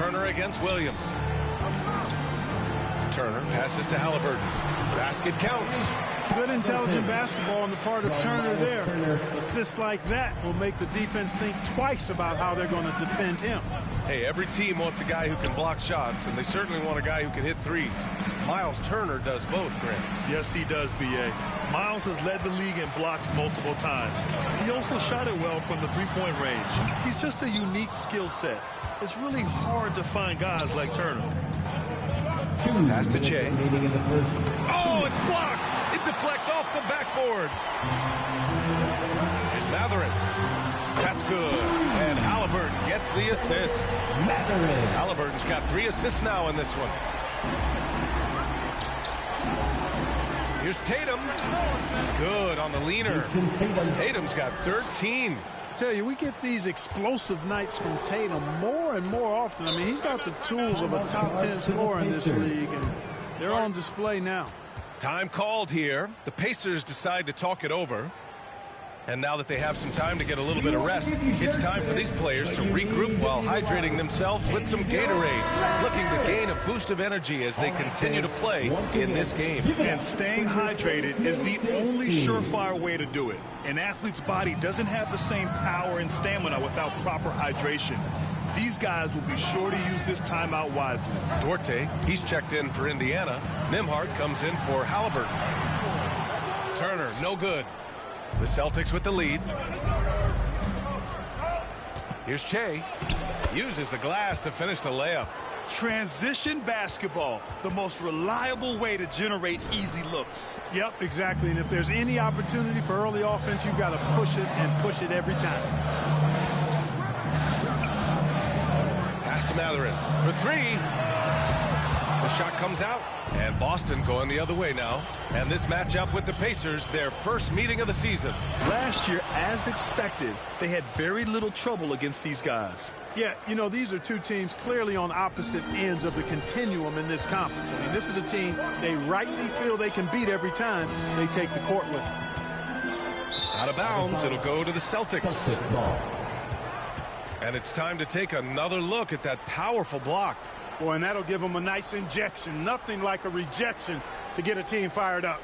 Turner against Williams. Turner passes to Halliburton. Basket counts. Good intelligent basketball on the part of Turner there. Assists like that will make the defense think twice about how they're going to defend him. Hey, every team wants a guy who can block shots, and they certainly want a guy who can hit threes. Miles Turner does both, Grant. Yes, he does, B.A. Miles has led the league in blocks multiple times. He also shot it well from the three-point range. He's just a unique skill set. It's really hard to find guys like Turner. Pass to Che. Oh, it's blocked! It deflects off the backboard. Here's Mathurin. That's good. And Halliburton gets the assist. Halliburton's got 3 assists now in this one. Here's Tatum. Good on the leaner. Tatum's got 13. I tell you, we get these explosive nights from Tatum more and more often. I mean, he's got the tools of a top 10 scorer in this league, and they're on display now. Time called here. The Pacers decide to talk it over. And now that they have some time to get a little bit of rest, it's time for these players to regroup while hydrating themselves with some Gatorade, looking to gain a boost of energy as they continue to play in this game. And staying hydrated is the only surefire way to do it. An athlete's body doesn't have the same power and stamina without proper hydration. These guys will be sure to use this timeout wisely. Duarte, he's checked in for Indiana. Nembhard comes in for Halliburton. Turner, no good. The Celtics with the lead. Here's Che. Uses the glass to finish the layup. Transition basketball, the most reliable way to generate easy looks. Yep, exactly. And if there's any opportunity for early offense, you've got to push it and push it every time. Pass to Mathurin for 3. The shot comes out, and Boston going the other way now. And this matchup with the Pacers, their first meeting of the season. Last year, as expected, they had very little trouble against these guys. Yeah, you know, these are two teams clearly on opposite ends of the continuum in this conference. I mean, this is a team they rightly feel they can beat every time they take the court with them. Out of bounds, it'll go to the Celtics. And it's time to take another look at that powerful block. Boy, and that'll give them a nice injection. Nothing like a rejection to get a team fired up.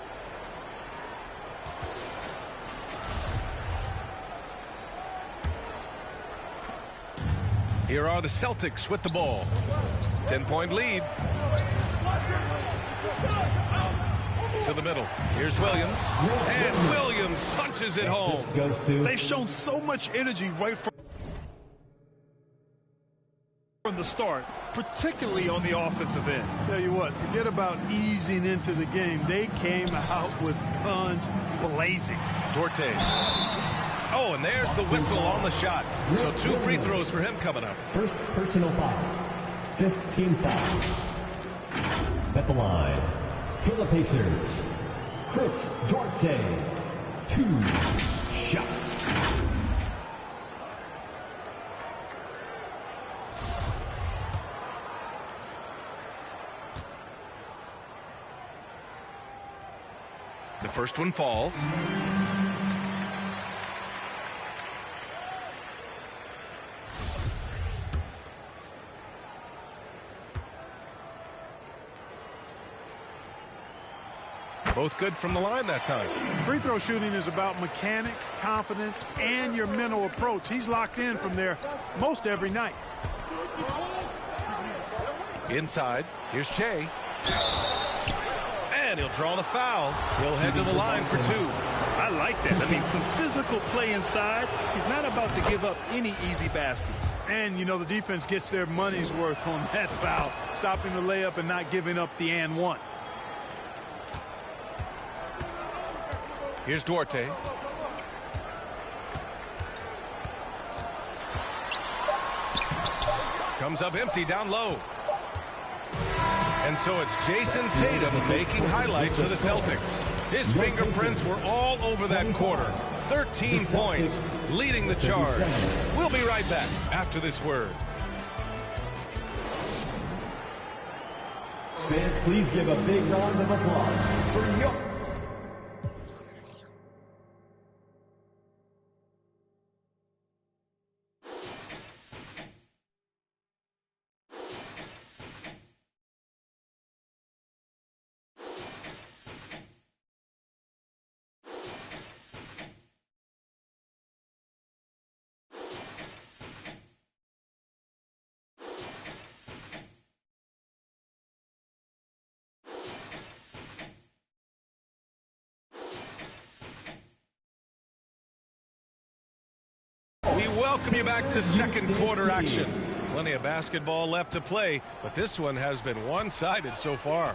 Here are the Celtics with the ball. 10-point lead. To the middle. Here's Williams. And Williams punches it home. They've shown so much energy right from the start, particularly on the offensive end. Tell you what, forget about easing into the game. They came out with guns blazing. Duarte. Oh, and there's the whistle on the shot. So 2 free throws for him coming up. First personal foul. 15 foul. At the line. For the Pacers, Chris Duarte. 2 shots. The first one falls. Both good from the line that time. Free throw shooting is about mechanics, confidence, and your mental approach. He's locked in from there most every night. Inside, here's Che. And he'll draw the foul. He'll head to the line for 2. I like that. I mean, some physical play inside. He's not about to give up any easy baskets. And, you know, the defense gets their money's worth on that foul, stopping the layup and not giving up the and one. Here's Duarte. Comes up empty down low. And so it's Jason Tatum making highlights for the Celtics. His fingerprints were all over that quarter. 13 points, leading the charge. We'll be right back after this word. Fans, please give a big round of applause for your... welcome you back to second quarter action. Plenty of basketball left to play, but this one has been one-sided so far.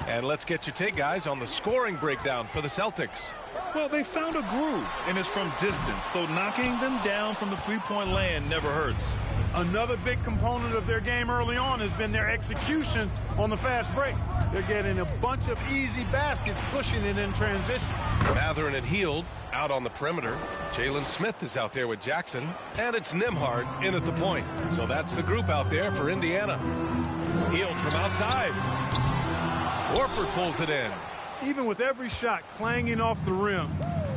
And let's get your take, guys, on the scoring breakdown for the Celtics. Well, they found a groove, and it's from distance, so knocking them down from the three-point land never hurts. Another big component of their game early on has been their execution on the fast break. They're getting a bunch of easy baskets, pushing it in transition. Mathurin and Hield out on the perimeter. Jalen Smith is out there with Jackson, and it's Nembhard in at the point. So that's the group out there for Indiana. Hield from outside. Horford pulls it in. Even with every shot clanging off the rim,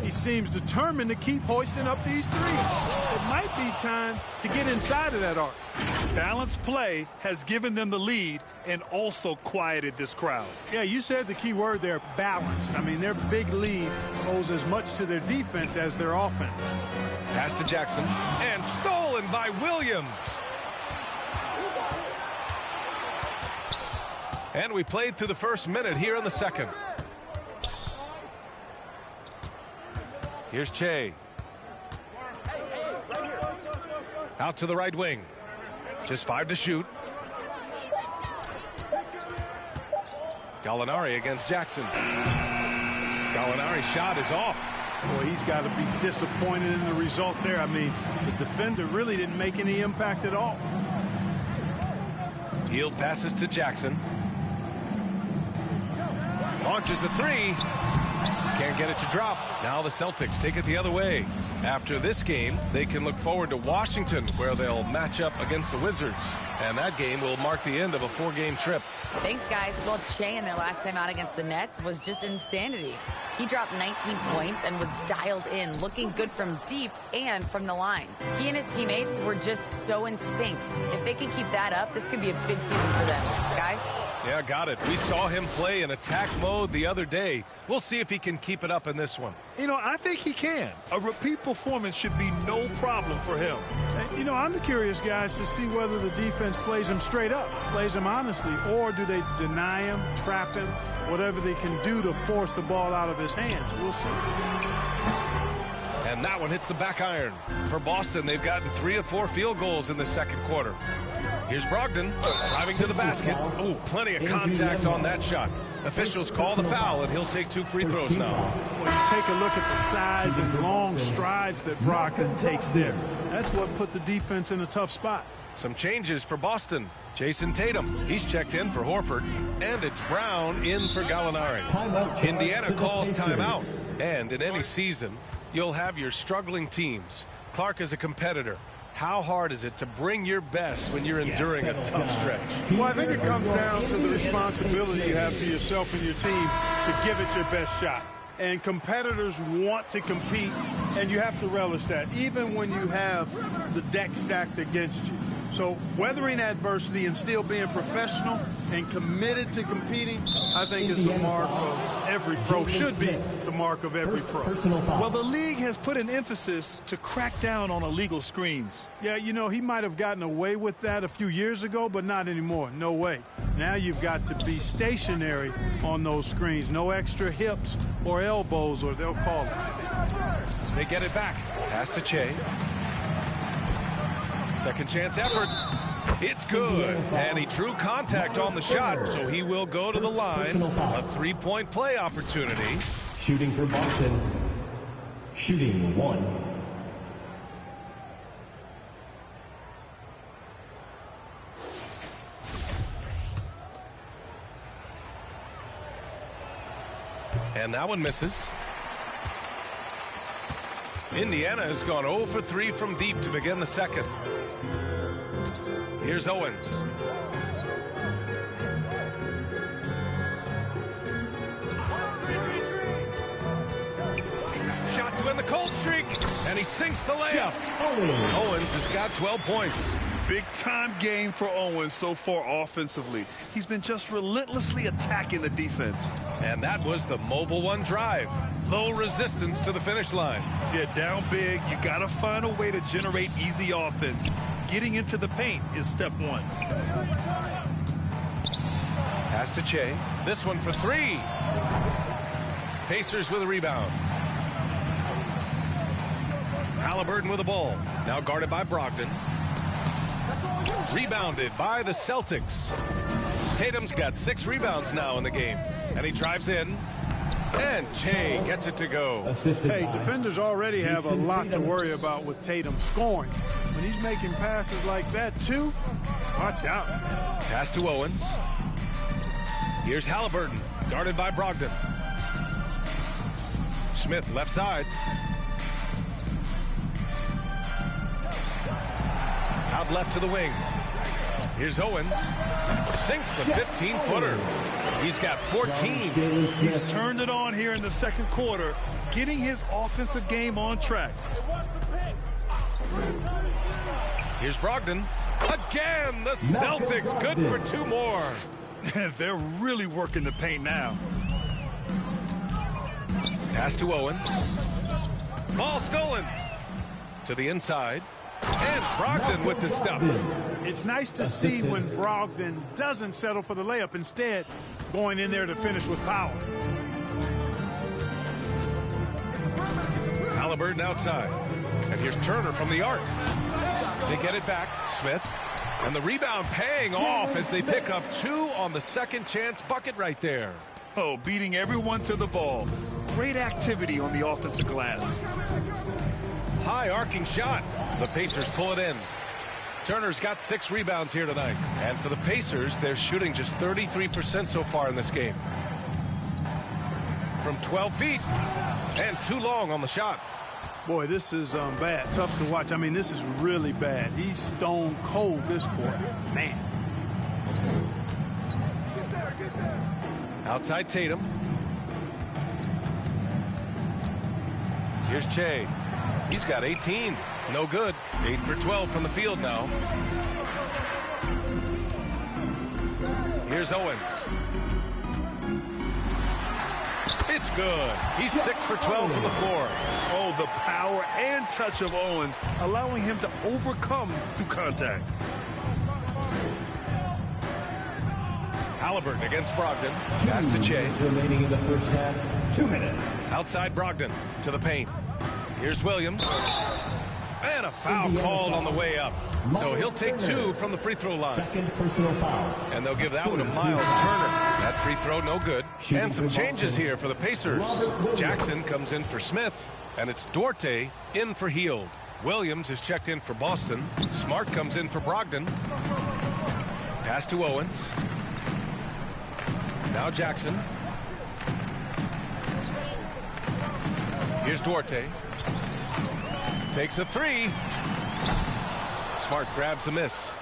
he seems determined to keep hoisting up these threes. It might be time to get inside of that arc. Balanced play has given them the lead and also quieted this crowd. Yeah, you said the key word there, balanced. I mean, their big lead owes as much to their defense as their offense. Pass to Jackson, and stolen by Williams. And we played through the first minute here in the second. Here's Che. Out to the right wing. Just 5 to shoot. Gallinari against Jackson. Gallinari's shot is off. Boy, he's got to be disappointed in the result there. I mean, the defender really didn't make any impact at all. Hield passes to Jackson. Launches a three. Can't get it to drop. Now the Celtics take it the other way. After this game, they can look forward to Washington, where they'll match up against the Wizards. And that game will mark the end of a 4-game trip. Thanks, guys. Well, Che in their last time out against the Nets was just insanity. He dropped 19 points and was dialed in, looking good from deep and from the line. He and his teammates were just so in sync. If they can keep that up, this could be a big season for them. Guys? Yeah, got it. We saw him play in attack mode the other day. We'll see if he can keep it up in this one. You know, I think he can. A repeat performance should be no problem for him. You know, I'm curious, guys, to see whether the defense plays him straight up, plays him honestly, or do they deny him, trap him, whatever they can do to force the ball out of his hands. We'll see. And that one hits the back iron. For Boston, they've gotten 3 of 4 field goals in the second quarter. Here's Brogdon driving to the basket. Ooh, plenty of contact on that shot. Officials call the foul, and he'll take 2 free throws now. Well, you take a look at the size and long strides that Brogdon takes there. That's what put the defense in a tough spot. Some changes for Boston. Jason Tatum, he's checked in for Horford, and it's Brown in for Gallinari. Indiana calls timeout, and in any season, you'll have your struggling teams. Clark is a competitor. How hard is it to bring your best when you're enduring a tough stretch? Well, I think it comes down to the responsibility you have to yourself and your team to give it your best shot. And competitors want to compete, and you have to relish that, even when you have the deck stacked against you. So weathering adversity and still being professional and committed to competing, I think is the mark of every pro, should be the mark of every pro. Well, the league has put an emphasis to crack down on illegal screens. Yeah, you know, he might have gotten away with that a few years ago, but not anymore. No way. Now you've got to be stationary on those screens. No extra hips or elbows, or they'll call it. They get it back. Pass to Che. Second chance effort. It's good. And he drew contact on the shot, so he will go to the line. A 3-point play opportunity. Shooting for Boston. Shooting 1. And that one misses. Indiana has gone 0 for 3 from deep to begin the second. Here's Owens. Shot to end the cold streak, and he sinks the layup. Owens has got 12 points. Big-time game for Owens so far offensively. He's been just relentlessly attacking the defense. And that was the Mobile One drive. Low resistance to the finish line. Yeah, down big. You got to find a way to generate easy offense. Getting into the paint is step 1. Pass to Che. This one for 3. Pacers with a rebound. Haliburton with the ball. Now guarded by Brogdon. Rebounded by the Celtics. Tatum's got 6 rebounds now in the game. And he drives in. And Che gets it to go. Hey, defenders already have a lot to worry about with Tatum scoring. When he's making passes like that, too, watch out. Pass to Owens. Here's Haliburton, guarded by Brogdon. Smith left side. Out left to the wing. Here's Owens. Sinks the 15-footer. He's got 14. He's turned it on here in the second quarter, getting his offensive game on track. Here's Brogdon. Again, the Celtics good for 2 more. They're really working the paint now. Pass to Owens. Ball stolen. To the inside. And Brogdon with the stuff. It's nice to see when Brogdon doesn't settle for the layup, instead going in there to finish with power. Haliburton outside. And here's Turner from the arc. They get it back. Smith. And the rebound paying off as they pick up 2 on the second chance bucket right there. Oh, beating everyone to the ball. Great activity on the offensive glass. High arcing shot. The Pacers pull it in. Turner's got 6 rebounds here tonight. And for the Pacers, they're shooting just 33% so far in this game. From 12 feet. And too long on the shot. Boy, this is bad. Tough to watch. I mean, this is really bad. He's stone cold this quarter. Man. Outside Tatum. Here's Che. He's got 18. No good. 8 for 12 from the field now. Here's Owens. It's good. He's 6 for 12 from the floor. Oh, the power and touch of Owens, allowing him to overcome through contact. Haliburton against Brogdon. Pass to Che. Remaining in the first half, 2 minutes. Outside Brogdon to the paint. Here's Williams. And a foul called on the way up. So he'll take 2 from the free throw line. Second personal foul. And they'll give that one to Miles Turner. That free throw no good. And some changes here for the Pacers. Jackson comes in for Smith. And it's Duarte in for Hield. Williams is checked in for Boston. Smart comes in for Brogdon. Pass to Owens. Now Jackson. Here's Duarte. Takes a 3. Smart grabs the miss.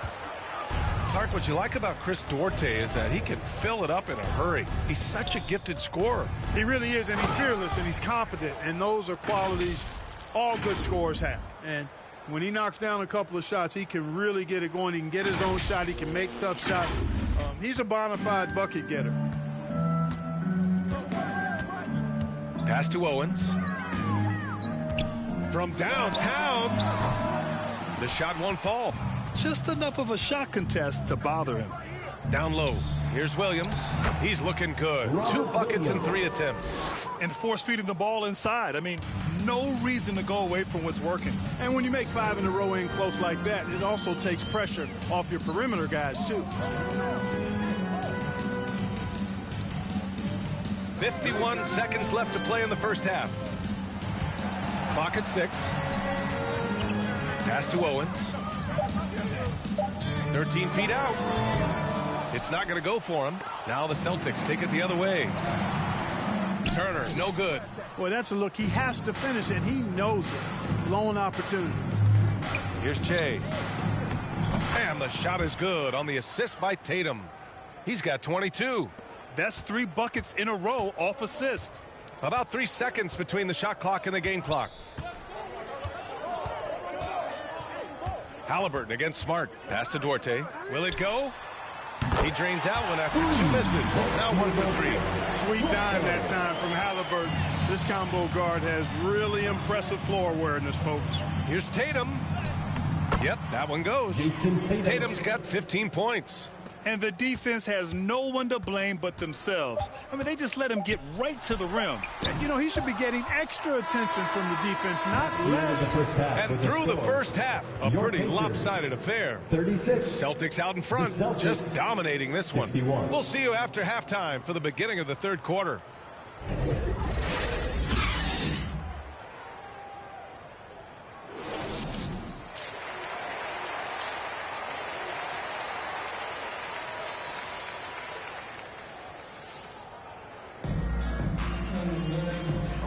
Clark, what you like about Chris Duarte is that he can fill it up in a hurry. He's such a gifted scorer. He really is, and he's fearless, and he's confident. And those are qualities all good scorers have. And when he knocks down a couple of shots, he can really get it going. He can get his own shot. He can make tough shots. He's a bona fide bucket getter. Pass to Owens. From downtown. The shot won't fall. Just enough of a shot contest to bother him. Down low. Here's Williams. He's looking good. 2 buckets and 3 attempts. And force-feeding the ball inside. I mean, no reason to go away from what's working. And when you make 5 in a row in close like that, it also takes pressure off your perimeter guys, too. 51 seconds left to play in the first half. Clock at 6. Pass to Owens. 13 feet out. It's not going to go for him. Now the Celtics take it the other way. Turner, no good. Boy, that's a look. He has to finish, and he knows it. Blown opportunity. Here's Che. And the shot is good on the assist by Tatum. He's got 22. That's 3 buckets in a row off assist. About 3 seconds between the shot clock and the game clock. Haliburton against Smart. Pass to Duarte. Will it go? He drains out one after 2 misses. Now 1 for 3. Sweet dive that time from Haliburton. This combo guard has really impressive floor awareness, folks. Here's Tatum. Yep, that one goes. Tatum's got 15 points. And the defense has no one to blame but themselves. I mean, they just let him get right to the rim. You know, he should be getting extra attention from the defense, not less. And through the first half, a pretty lopsided affair. 36. Celtics out in front, just dominating this one. 61. We'll see you after halftime for the beginning of the third quarter.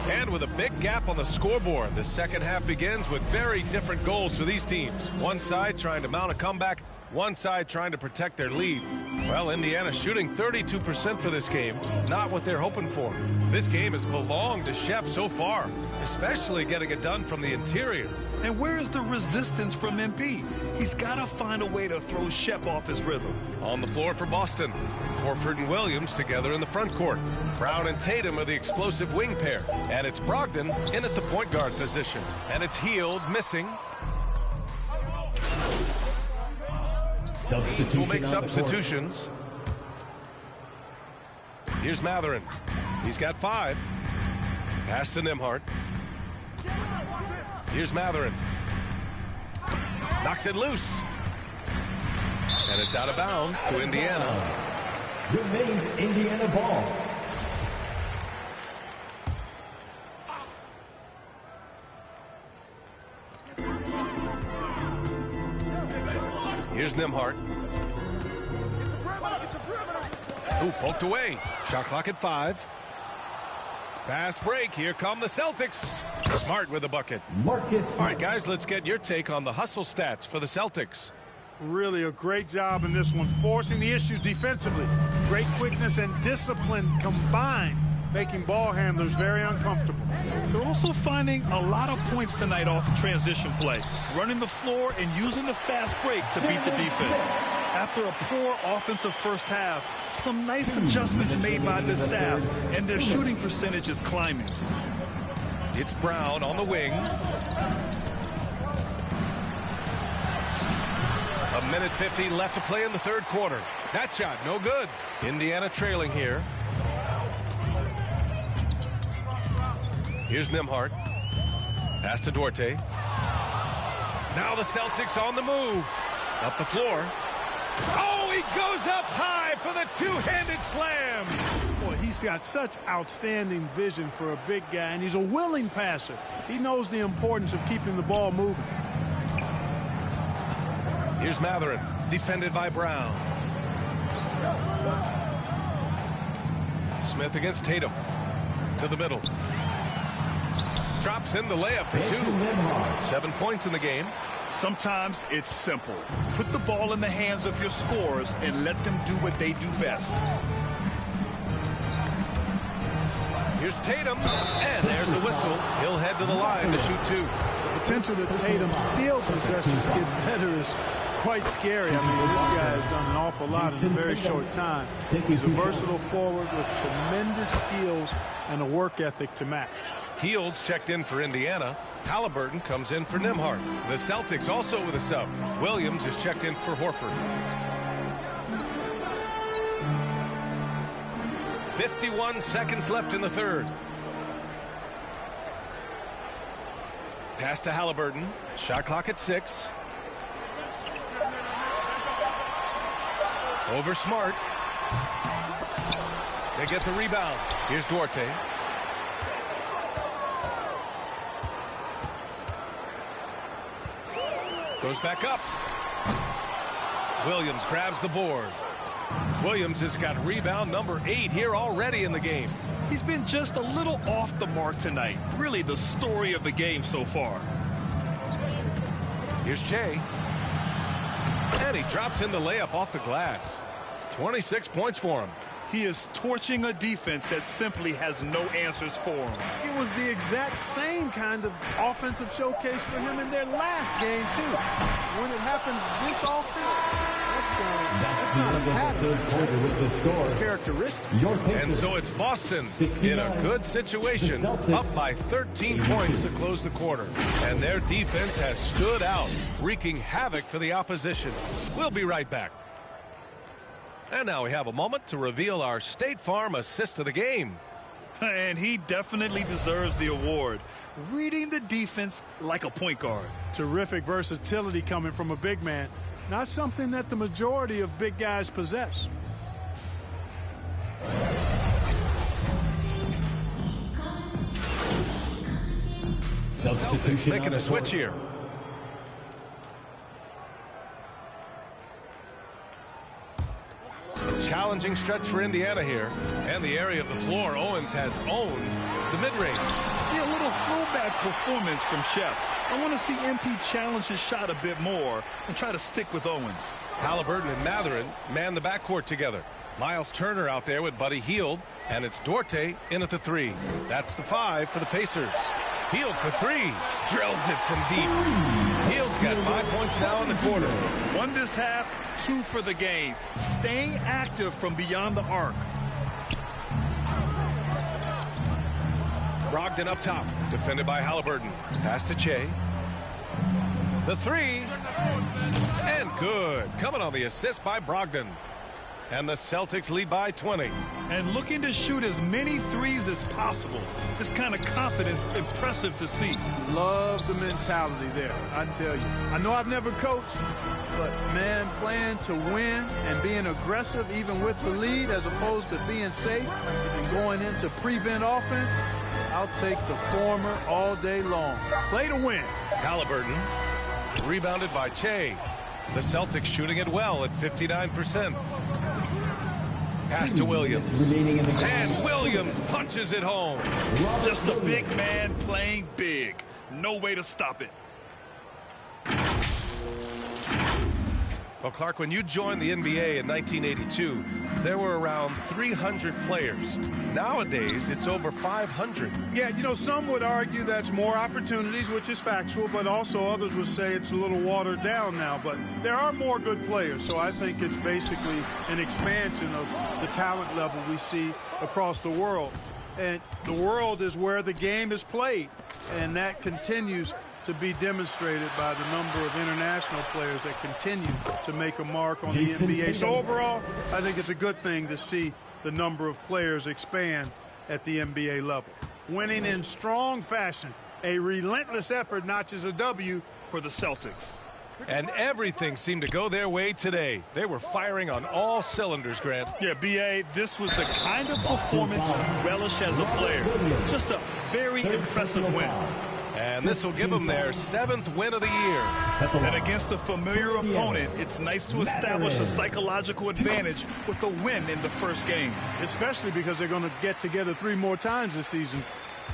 And with a big gap on the scoreboard, the second half begins with very different goals for these teams. One side trying to mount a comeback, one side trying to protect their lead. Well, Indiana shooting 32% for this game, not what they're hoping for. This game has belonged to Shep so far, especially getting it done from the interior. And where is the resistance from MP? He's got to find a way to throw Shep off his rhythm. On the floor for Boston, Horford and Williams together in the front court. Brown and Tatum are the explosive wing pair. And it's Brogdon in at the point guard position. And it's Hield missing. Teams will make substitutions. Here's Matherin. He's got 5. Pass to Nembhard. Here's Matherin. Knocks it loose. And it's out of bounds to Indiana. Remains Indiana ball. Here's Nembhard. Ooh, poked away. Shot clock at 5. Fast break. Here come the Celtics. Smart with a bucket. Marcus. All right, guys, let's get your take on the hustle stats for the Celtics. Really a great job in this one, forcing the issue defensively. Great quickness and discipline combined, making ball handlers very uncomfortable. They're also finding a lot of points tonight off transition play, running the floor and using the fast break to beat the defense. After a poor offensive first half, some nice adjustments made by the staff, and their shooting percentage is climbing. It's Brown on the wing. A minute 50 left to play in the third quarter. That shot, no good. Indiana trailing here. Here's Nembhard. Pass to Duarte. Now the Celtics on the move. Up the floor. Oh, he goes up high for the two-handed slam. Boy, he's got such outstanding vision for a big guy, and he's a willing passer. He knows the importance of keeping the ball moving. Here's Matherin, defended by Brown. Smith against Tatum. To the middle. Drops in the layup for 2. 7 points in the game. Sometimes it's simple. Put the ball in the hands of your scorers and let them do what they do best. Here's Tatum, and there's a whistle. He'll head to the line to shoot 2. The potential that Tatum still possesses to get better is quite scary. I mean, this guy has done an awful lot in a very short time. He's a versatile forward with tremendous skills and a work ethic to match. Hield's checked in for Indiana. Halliburton comes in for Nembhard. The Celtics also with a sub. Williams is checked in for Horford. 51 seconds left in the third. Pass to Halliburton. Shot clock at 6. Over Smart. They get the rebound. Here's Duarte. Goes back up. Williams grabs the board. Williams has got rebound number 8 here already in the game. He's been just a little off the mark tonight. Really the story of the game so far. Here's Jay. And he drops in the layup off the glass. 26 points for him. He is torching a defense that simply has no answers for him. It was the exact same kind of offensive showcase for him in their last game, too. When it happens this often, that's not a pattern. With the score. Characteristic. And so it's Boston in a good situation, up by 13 points to close the quarter. And their defense has stood out, wreaking havoc for the opposition. We'll be right back. And now we have a moment to reveal our State Farm assist of the game. And he definitely deserves the award. Reading the defense like a point guard. Terrific versatility coming from a big man. Not something that the majority of big guys possess. Celtics making a switch here. Challenging stretch for Indiana here. And the area of the floor Owens has owned the mid-range. Yeah, a little throwback performance from Shep. I want to see MP challenge his shot a bit more and try to stick with Owens. Halliburton and Mathurin man the backcourt together. Miles Turner out there with Buddy Hield, and it's Duarte in at the 3. That's the 5 for the Pacers. Hield for 3. Drills it from deep. Hield's got 5 points now in the quarter. 1 this half, 2 for the game. Staying active from beyond the arc. Brogdon up top, defended by Halliburton. Pass to Che. The 3. And good. Coming on the assist by Brogdon. And the Celtics lead by 20. And looking to shoot as many threes as possible. This kind of confidence, impressive to see. Love the mentality there, I tell you. I know I've never coached, but, man, playing to win and being aggressive even with the lead as opposed to being safe and going into prevent offense, I'll take the former all day long. Play to win. Halliburton, rebounded by Che. The Celtics shooting it well at 59%. Pass to Williams. And Williams punches it home. Just a big man playing big. No way to stop it. Well, Clark, when you joined the NBA in 1982, there were around 300 players. Nowadays, it's over 500. Yeah, you know, some would argue that's more opportunities, which is factual, but also others would say it's a little watered down now. But there are more good players, so I think it's basically an expansion of the talent level we see across the world. And the world is where the game is played, and that continues to be demonstrated by the number of international players that continue to make a mark on the NBA. So overall, I think it's a good thing to see the number of players expand at the NBA level. Winning in strong fashion, a relentless effort notches a W for the Celtics. And everything seemed to go their way today. They were firing on all cylinders, Grant. Yeah, B.A., this was the kind of performance you relish as a player. Just a very impressive win. And this will give them their 7th win of the year. And against a familiar opponent, it's nice to establish a psychological advantage with a win in the first game. Especially because they're going to get together 3 more times this season.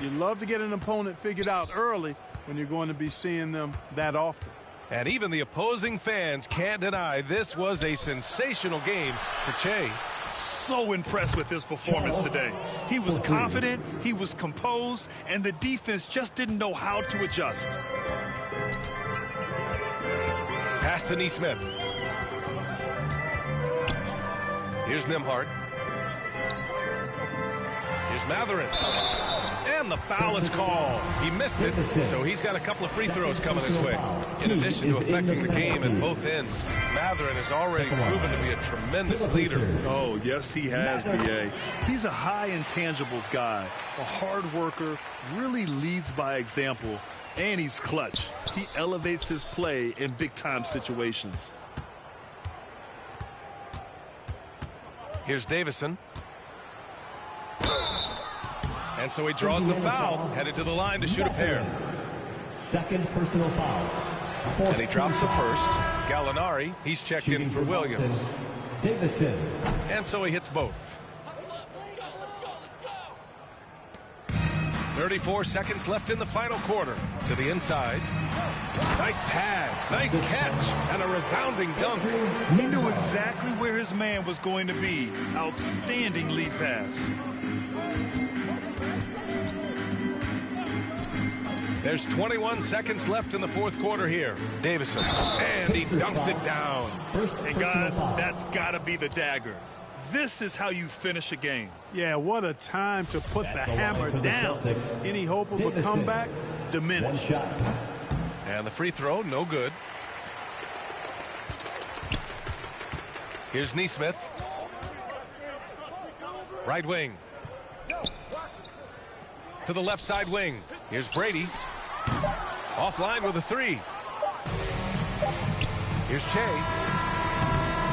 You love to get an opponent figured out early when you're going to be seeing them that often. And even the opposing fans can't deny this was a sensational game for Che. So impressed with his performance today. He was confident, he was composed, and the defense just didn't know how to adjust. Pass to Nesmith. Here's Nembhard. Here's Mathurin. And the foul is called. He missed it, so he's got a couple of free throws coming his way. In addition to affecting the game at both ends, Mathurin has already proven to be a tremendous leader. Oh, yes, he has, B.A. He's a high intangibles guy, a hard worker, really leads by example, and he's clutch. He elevates his play in big-time situations. Here's Davison. And so he draws the foul, headed to the line to shoot a pair. Second personal foul. And he drops the first. Gallinari, he's checked in for Williams. Davison. And so he hits both. 34 seconds left in the final quarter. To the inside. Nice pass, nice catch, and a resounding dunk. He knew exactly where his man was going to be. Outstanding lead pass. There's 21 seconds left in the fourth quarter here. Davison, and he dunks it down. And guys, that's got to be the dagger. This is how you finish a game. Yeah, what a time to put the hammer down. Any hope of a comeback? Diminished. And the free throw, no good. Here's Nesmith. Right wing. To the left side wing. Here's Brady. Offline with a 3. Here's Che.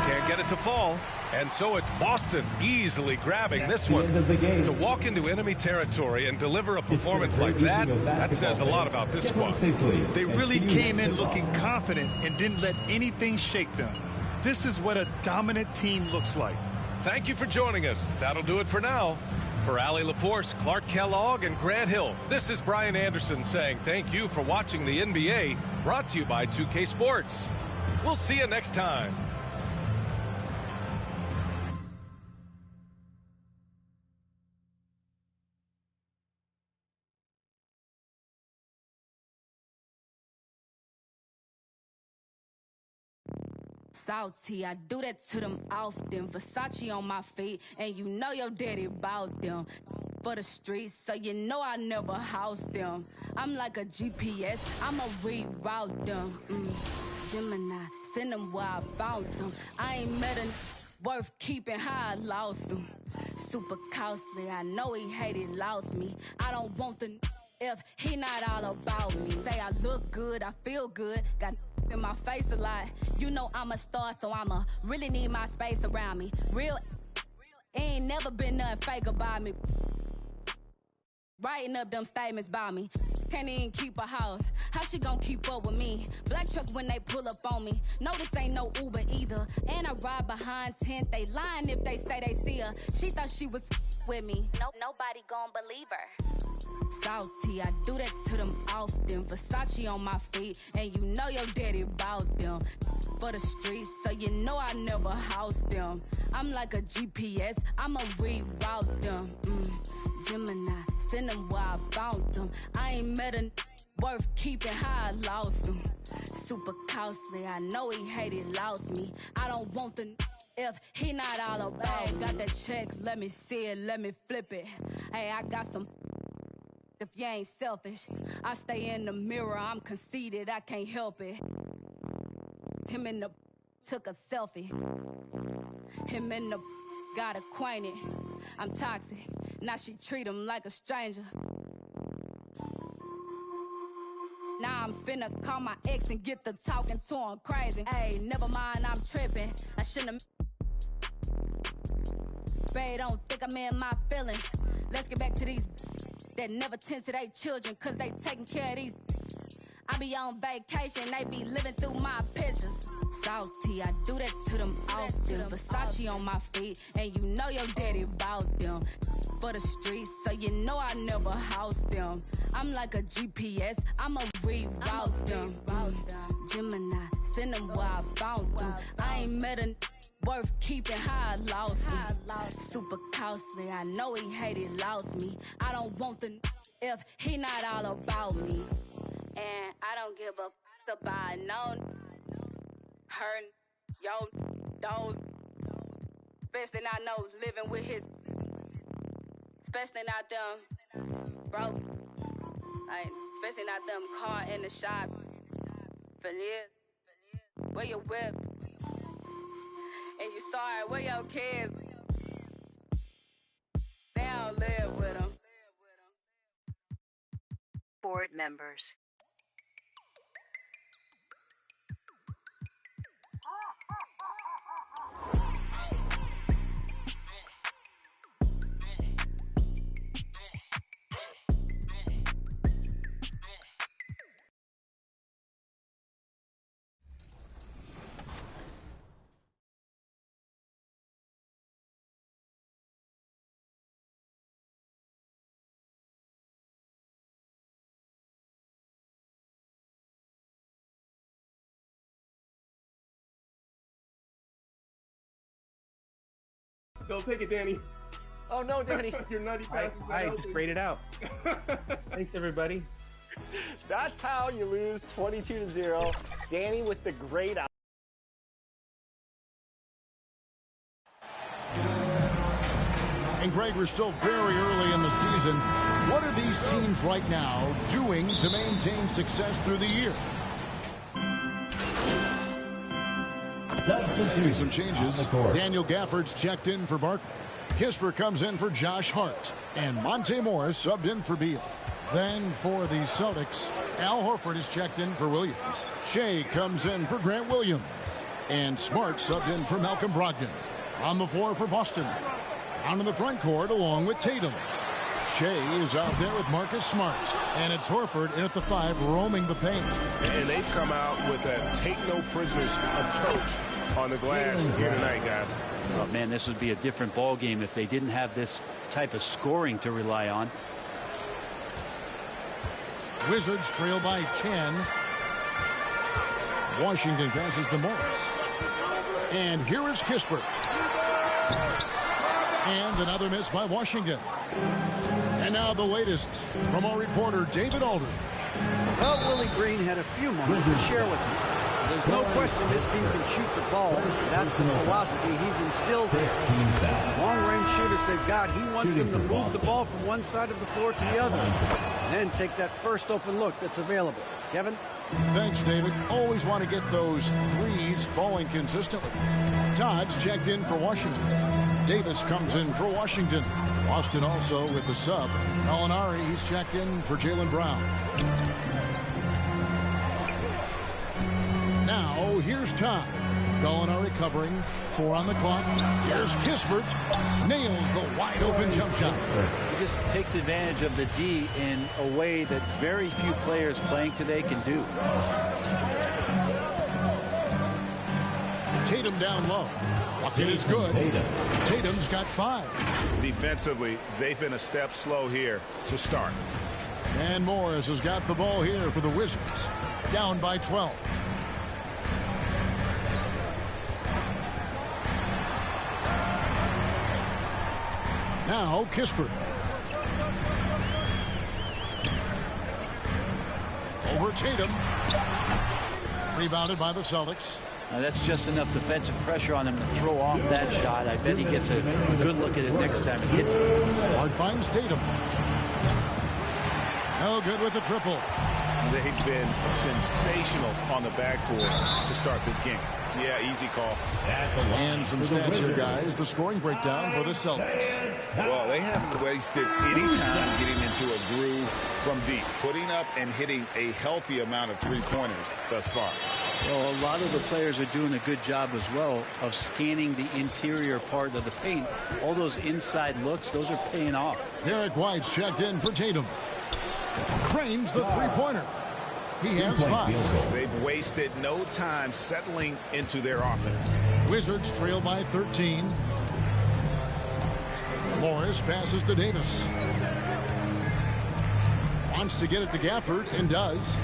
Can't get it to fall. And so it's Boston easily grabbing this one. To walk into enemy territory and deliver a performance like that, that says a lot about this squad. They really came in looking confident and didn't let anything shake them. This is what a dominant team looks like. Thank you for joining us. That'll do it for now. For Allie LaForce, Clark Kellogg, and Grant Hill, this is Brian Anderson saying thank you for watching the NBA, brought to you by 2K Sports. We'll see you next time. Salty, I do that to them often. Versace on my feet, and you know your daddy bought them. For the streets, so you know I never house them. I'm like a GPS, I'ma reroute them. Gemini, send them where I found them. I ain't met a worth keeping how I lost them. Super costly, I know he hated, lost me. I don't want the if he not all about me. Say I look good, I feel good, got in my face a lot. You know I'm a star, so I'ma really need my space around me. Real ain't never been nothing fake about me. Writing up them statements about me. Can't even keep a house. How she gon' keep up with me? Black truck when they pull up on me. No, this ain't no Uber either. And I ride behind tent. They lying if they say they see her. She thought she was with me. Nobody gon' believe her. Salty, I do that to them often. Versace on my feet, and you know your daddy bought them. For the streets, so you know I never house them. I'm like a GPS, I'ma reroute them. Gemini, send them where I found them. I ain't met a worth keeping how I lost them. Super costly, I know he hated, lost me. I don't want the if he not all about me. Got that check, let me see it, let me flip it. Hey, I got some if you ain't selfish. I stay in the mirror, I'm conceited, I can't help it. Him in the took a selfie. Him in the got acquainted. I'm toxic, now she treat him like a stranger. Now I'm finna call my ex and get the talking to him crazy. Hey, never mind, I'm tripping. I shouldn't Babe, don't think I'm in my feelings. Let's get back to these that never tend to their children, cause they taking care of these. I be on vacation, they be living through my pictures. Salty, I do that to them often. Versace on my feet, and you know your daddy bought them. For the streets, so you know I never house them. I'm like a GPS, I'ma reroute them. Gemini, send them where I found them. I ain't met a worth keeping how I lost them. Super costly, I know he hated, lost me. I don't want the if he not all about me. And I don't give a fuck about no her, yo, those. Especially not know living with his. Especially not them broke. Like, especially not them caught in the shop. Vanilla, where your whip? And you sorry, where your kids? They don't live with them. Board members. Don't take it, Danny. Oh no, Danny. Your nutty passes. I just sprayed it out. Thanks, everybody. That's how you lose 22-0. Danny with the great out. And Greg, we're still very early in the season. What are these teams right now doing to maintain success through the year? Making some changes. Daniel Gafford's checked in for Barkley. Kispert comes in for Josh Hart. And Monte Morris subbed in for Beal. Then for the Celtics, Al Horford is checked in for Williams. Shea comes in for Grant Williams. And Smart subbed in for Malcolm Brogdon. On the floor for Boston. Down in the front court along with Tatum. Shea is out there with Marcus Smart. And it's Horford in at the 5 roaming the paint. And they've come out with a take no prisoners approach on the glass here tonight, guys. Oh, man, this would be a different ball game if they didn't have this type of scoring to rely on. Wizards trail by 10. Washington passes to Morris. And here is Kispert. And another miss by Washington. And now the latest from our reporter, David Aldridge. Well, Willie Green had a few moments to share with me. There's no question this team can shoot the ball. That's the philosophy he's instilled here. Long-range shooters they've got, he wants them to move the ball from one side of the floor to the other. And then take that first open look that's available. Kevin? Thanks, David. Always want to get those threes falling consistently. Todd's checked in for Washington. Davis comes in for Washington. Boston also with the sub. Gallinari, he's checked in for Jaylen Brown. Now, here's Todd. Gallinari covering. 4 on the clock. Here's Kispert. Nails the wide-open jump shot. He just takes advantage of the D in a way that very few players playing today can do. Tatum down low. Bucket is good. Tatum's got 5. Defensively, they've been a step slow here to start. And Morris has got the ball here for the Wizards. Down by 12. Now Kispert. Over Tatum. Rebounded by the Celtics. Now that's just enough defensive pressure on him to throw off that shot. I bet he gets a good look at it next time he hits it. Smart finds Tatum. No good with the triple. They've been sensational on the backboard to start this game. Yeah, easy call. And some stats here, guys. The scoring breakdown for the Celtics. Well, they haven't wasted any time getting into a groove from deep, putting up and hitting a healthy amount of three-pointers thus far. Well, a lot of the players are doing a good job as well of scanning the interior part of the paint. All those inside looks, those are paying off. Derek White's checked in for Tatum. Cranes the three-pointer. He has 5. They've wasted no time settling into their offense. Wizards trail by 13. Morris passes to Davis. Wants to get it to Gafford and does.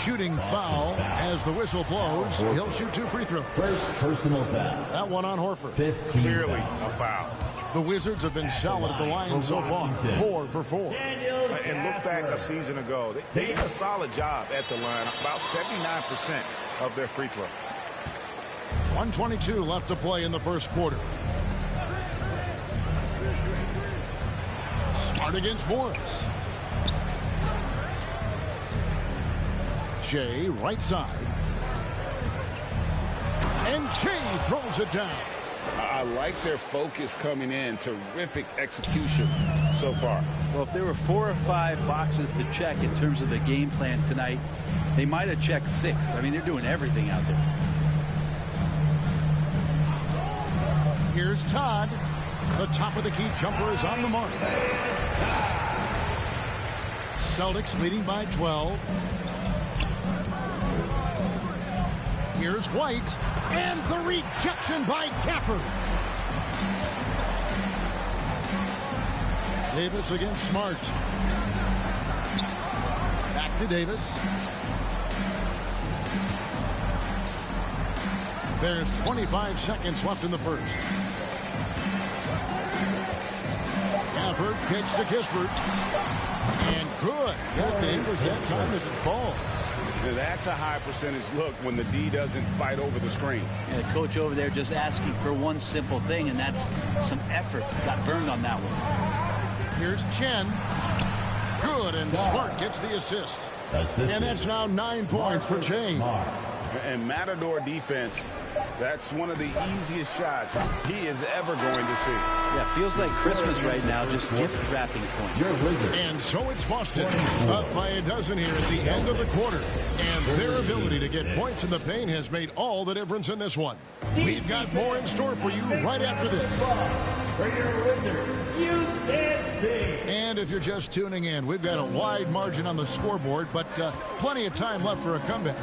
Shooting foul as the whistle blows. He'll shoot 2 free throws. First personal foul. That one on Horford. 15. Clearly a foul. The Wizards have been solid at the line so far. 4 for 4. And look back a season ago. They did a solid job at the line. About 79% of their free throws. 1:22 left to play in the first quarter. Smart against Morris. Shea, right side. And Shea throws it down. I like their focus coming in. Terrific execution so far. Well, if there were 4 or 5 boxes to check in terms of the game plan tonight, they might have checked 6. I mean, they're doing everything out there. Here's Todd. The top of the key jumper is on the mark. Celtics leading by 12. Here's White. And the rejection by Gafford. Davis against Smart. Back to Davis. There's 25 seconds left in the first. Gafford kicks to Kispert. And good. Got the English that time as it falls. That's a high percentage look when the D doesn't fight over the screen. Yeah, the coach over there just asking for one simple thing, and that's some effort. Got burned on that one. Here's Chen. Good, and Smart gets the assist. And that's now 9 points for Chen. And Matador defense, that's one of the easiest shots he is ever going to see. Yeah, feels like Christmas right now, just gift wrapping points. And so it's Boston, up by a dozen here at the end of the quarter. And their ability to get points in the paint has made all the difference in this one. We've got more in store for you right after this. And if you're just tuning in, we've got a wide margin on the scoreboard, but plenty of time left for a comeback.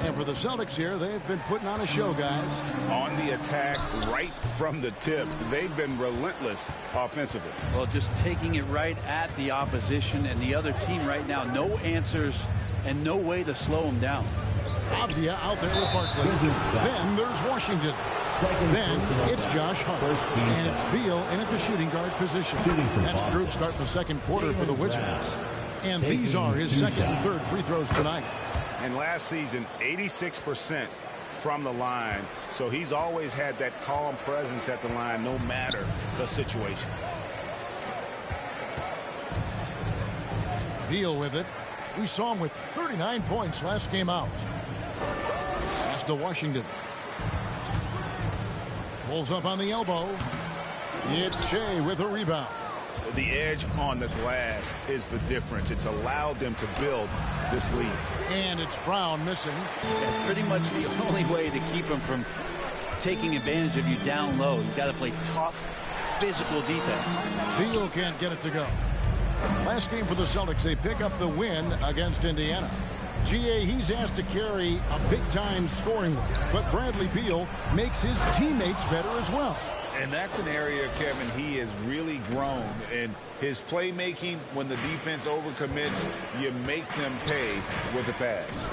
And for the Celtics here, they've been putting on a show, guys. On the attack right from the tip, they've been relentless offensively. Well, just taking it right at the opposition and the other team right now. No answers and no way to slow them down. Avdia out there with Barkley. Then there's Washington. Then it's Josh Hart. And it's Beal in at the shooting guard position. That's the group start the second quarter for the Wizards. And these are his second and third free throws tonight. And last season, 86% from the line. So he's always had that calm presence at the line no matter the situation. Beal with it. We saw him with 39 points last game out. Pass to Washington. Pulls up on the elbow. It's Shea with a rebound. The edge on the glass is the difference. It's allowed them to build this lead. And it's Brown missing. That's pretty much the only way to keep them from taking advantage of you down low. You got to play tough, physical defense. Beal can't get it to go. Last game for the Celtics, they pick up the win against Indiana. GA, he's asked to carry a big-time scoring load, but Bradley Beal makes his teammates better as well. And that's an area, Kevin, he has really grown. And his playmaking, when the defense overcommits, you make them pay with the pass.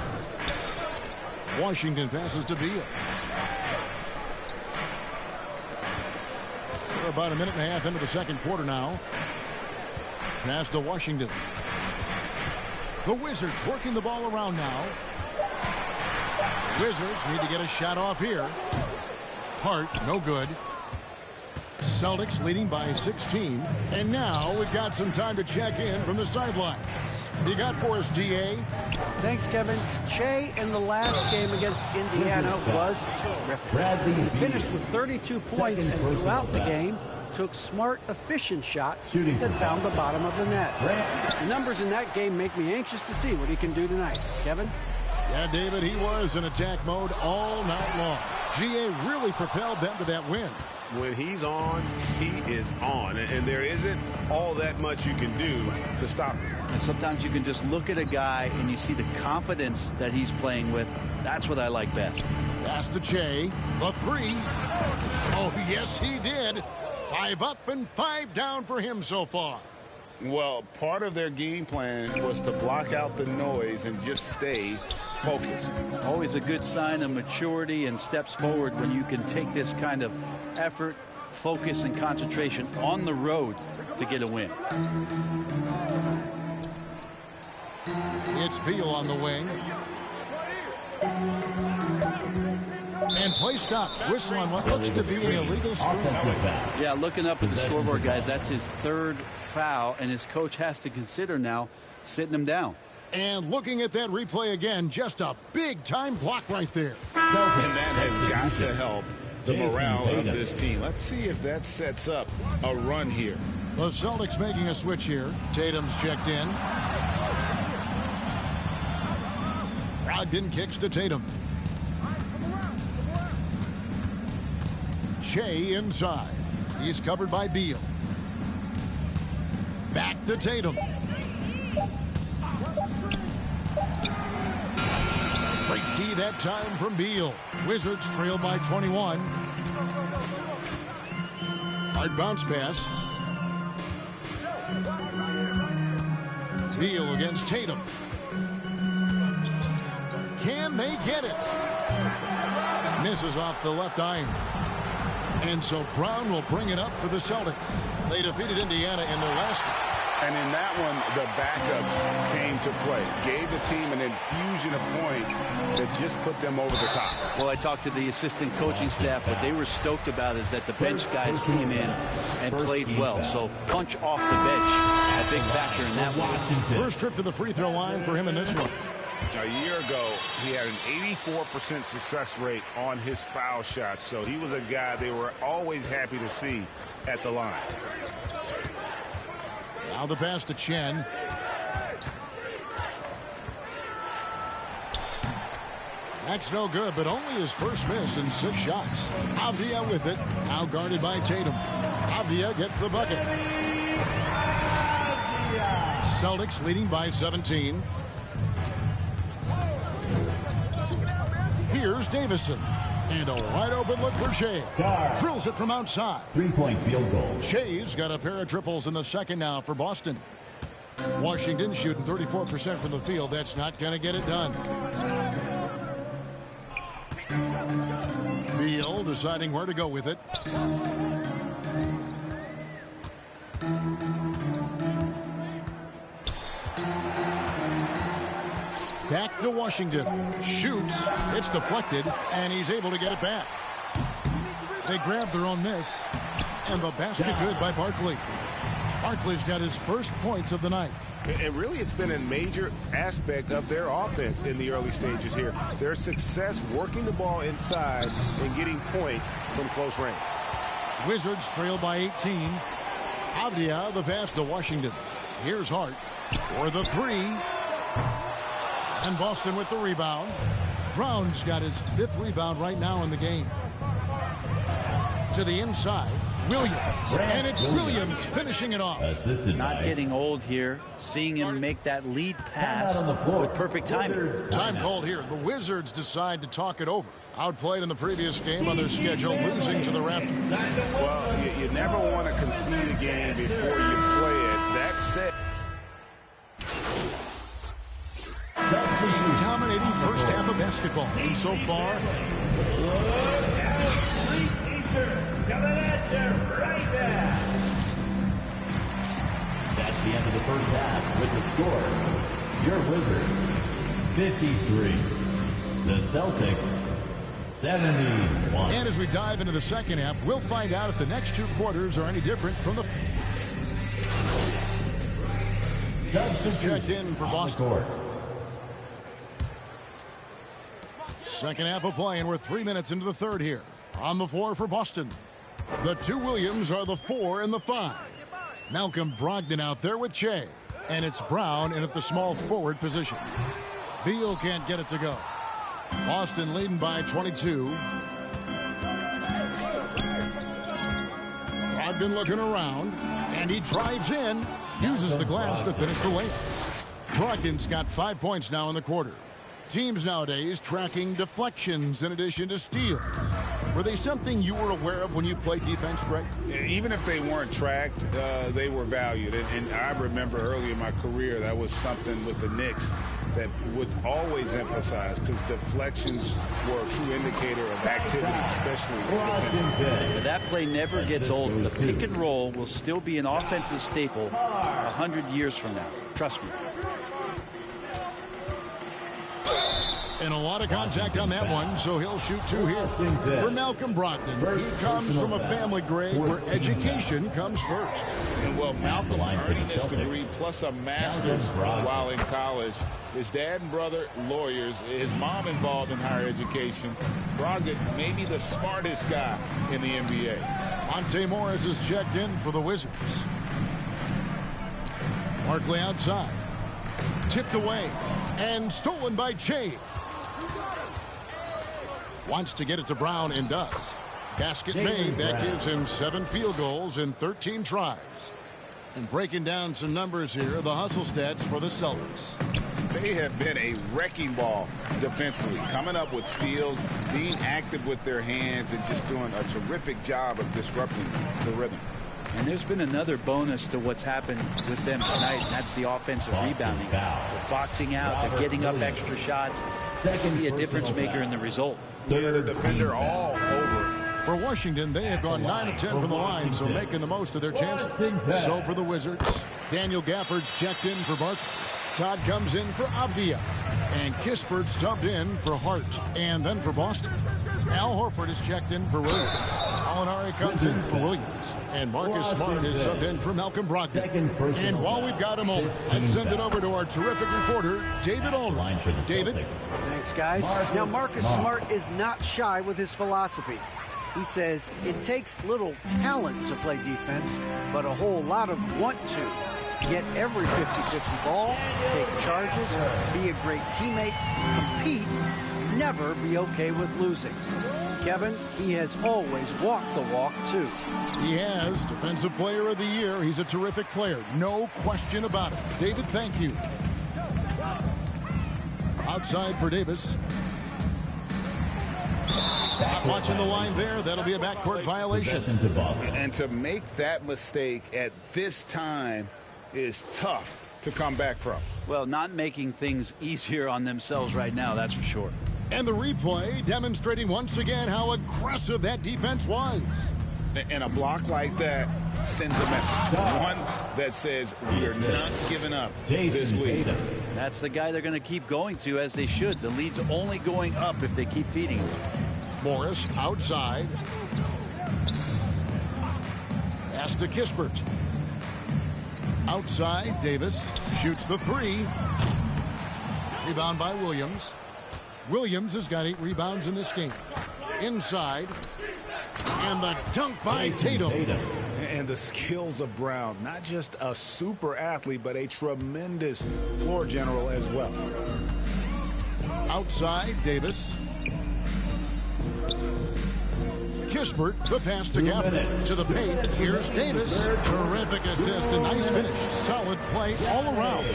Washington passes to Beal. We're about a minute and a half into the second quarter now. Pass to Washington. The Wizards working the ball around now. Wizards need to get a shot off here. Hart, no good. Celtics leading by 16. And now we've got some time to check in from the sidelines. You got for us, GA? Thanks, Kevin. Shea in the last game against Indiana was terrific. He finished with 32 points and throughout the game took smart, efficient shots that found the bottom of the net. The numbers in that game make me anxious to see what he can do tonight. Kevin? Yeah, David, he was in attack mode all night long. GA really propelled them to that win. When he's on, he is on. And there isn't all that much you can do to stop him. And sometimes you can just look at a guy and you see the confidence that he's playing with. That's what I like best. Pass to Shea. The three. Oh, yes, he did. 5 up and 5 down for him so far. Well, part of their game plan was to block out the noise and just stay focused. Always a good sign of maturity and steps forward when you can take this kind of effort, focus, and concentration on the road to get a win. It's Beal on the wing. And play stops. Whistle on what looks to be an illegal screen. Yeah, looking up at the scoreboard, guys, that's his third foul, and his coach has to consider now sitting him down. And looking at that replay again, just a big-time block right there. And that has got to help the morale of this team. Let's see if that sets up a run here. The Celtics making a switch here. Tatum's checked in. Brogdon kicks to Tatum. Shea inside. He's covered by Beal. Back to Tatum. Great D that time from Beal. Wizards trail by 21. Hard bounce pass. Beal against Tatum. Can they get it? Misses off the left iron. And so Brown will bring it up for the Celtics. They defeated Indiana in their last game. And in that one, the backups came to play. Gave the team an infusion of points that just put them over the top. Well, I talked to the assistant coaching staff. What they were stoked about is that the bench guys came in and played well. So punch off the bench, a big factor in that one. First trip to the free throw line for him in this one. A year ago, he had an 84% success rate on his foul shots, so he was a guy they were always happy to see at the line. Now the pass to Chen. That's no good, but only his first miss in 6 shots. Avdia with it, now guarded by Tatum. Avdia gets the bucket. Celtics leading by 17. Here's Davison. And a wide open look for Shea. Drills it from outside. 3-point field goal. Shea's got a pair of triples in the second now for Boston. Washington shooting 34% from the field. That's not going to get it done. Beal deciding where to go with it. Back to Washington. Shoots. It's deflected, and he's able to get it back. They grab their own miss, and the basket good by Barkley. Barkley's got his first points of the night. And really, it's been a major aspect of their offense in the early stages here. Their success working the ball inside and getting points from close range. Wizards trail by 18. Avdia the pass to Washington. Here's Hart for the 3. And Boston with the rebound. Brown's got his 5th rebound right now in the game. To the inside, Williams. And it's Williams finishing it off. Not getting old here. Seeing him make that lead pass with perfect timing. Time called here. The Wizards decide to talk it over. Outplayed in the previous game on their schedule, losing to the Raptors. Well, you never want to concede a game before you play it. That said, dominating first half of basketball. And so far, That's the end of the first half with the score. Your Wizards 53. The Celtics 71. And as we dive into the second half, we'll find out if the next 2 quarters are any different from the checked in for Boston. Second half of play, and we're 3 minutes into the third here. On the floor for Boston, the 2 Williams are the 4 and the 5. Malcolm Brogdon out there with Shea. And it's Brown in at the small forward position. Beal can't get it to go. Boston leading by 22. Brogdon looking around, and he drives in, uses the glass to finish the layup. Brogdon's got 5 points now in the quarter. Teams nowadays tracking deflections in addition to steals. Were they something you were aware of when you played defense, Greg? Even if they weren't tracked, they were valued. And I remember early in my career, that was something with the Knicks that would always emphasize, because deflections were a true indicator of activity, especially defensively. That play never gets old. The pick and roll will still be an offensive staple 100 years from now. Trust me. And a lot of contact on that one, so he'll shoot 2 here. For Malcolm Brogdon, he comes from a family, Greg, where education comes first. And well, Malcolm earning his degree plus a master's while in college. His dad and brother, lawyers. His mom involved in higher education. Brogdon may be the smartest guy in the NBA. Monte Morris is checked in for the Wizards. Barkley outside. Tipped away. And stolen by Shea. Wants to get it to Brown and does. Basket made. That gives him 7 field goals in 13 tries. And breaking down some numbers here, the hustle stats for the Celtics. They have been a wrecking ball defensively, coming up with steals, being active with their hands, and just doing a terrific job of disrupting the rhythm. And there's been another bonus to what's happened with them tonight, and that's the offensive rebounding. They're boxing out, they're getting up extra shots. That can be a difference maker in the result. They're the defender all over. For Washington, they have gone 9 of 10 from the line, so making the most of their chances. So for the Wizards, Daniel Gafford's checked in for Barkley. Todd comes in for Avdia. And Kispert subbed in for Hart. And then for Boston, Al Horford is checked in for Williams. Molinari comes in for Williams. And Marcus Smart is subbed in for Malcolm Brogdon. And while we've got a moment, let's send it over to our terrific reporter, David Ulrich. David? Thanks, guys. Now, Marcus Smart is not shy with his philosophy. He says it takes little talent to play defense, but a whole lot of want to. Get every 50-50 ball, take charges, be a great teammate, compete, never be okay with losing. Kevin, he has always walked the walk, too. He has. Defensive Player of the Year. He's a terrific player. No question about it. David, thank you. Outside for Davis. Not watching the line there. That'll be a backcourt violation. And to make that mistake at this time is tough to come back from. Well, not making things easier on themselves right now, that's for sure. And the replay demonstrating once again how aggressive that defense was. And a block like that sends a message. One that says we're not giving up this lead. That's the guy they're going to keep going to, as they should. The lead's only going up if they keep feeding him. Morris outside. Pass to Kispert. Outside, Davis shoots the three. Rebound by Williams. Williams has got 8 rebounds in this game. Inside. And the dunk by Tatum. And the skills of Brown. Not just a super athlete, but a tremendous floor general as well. Outside, Davis. Kispert, the pass to Gafford. To the paint. Here's Davis. Terrific assist. A nice finish. Solid play all around.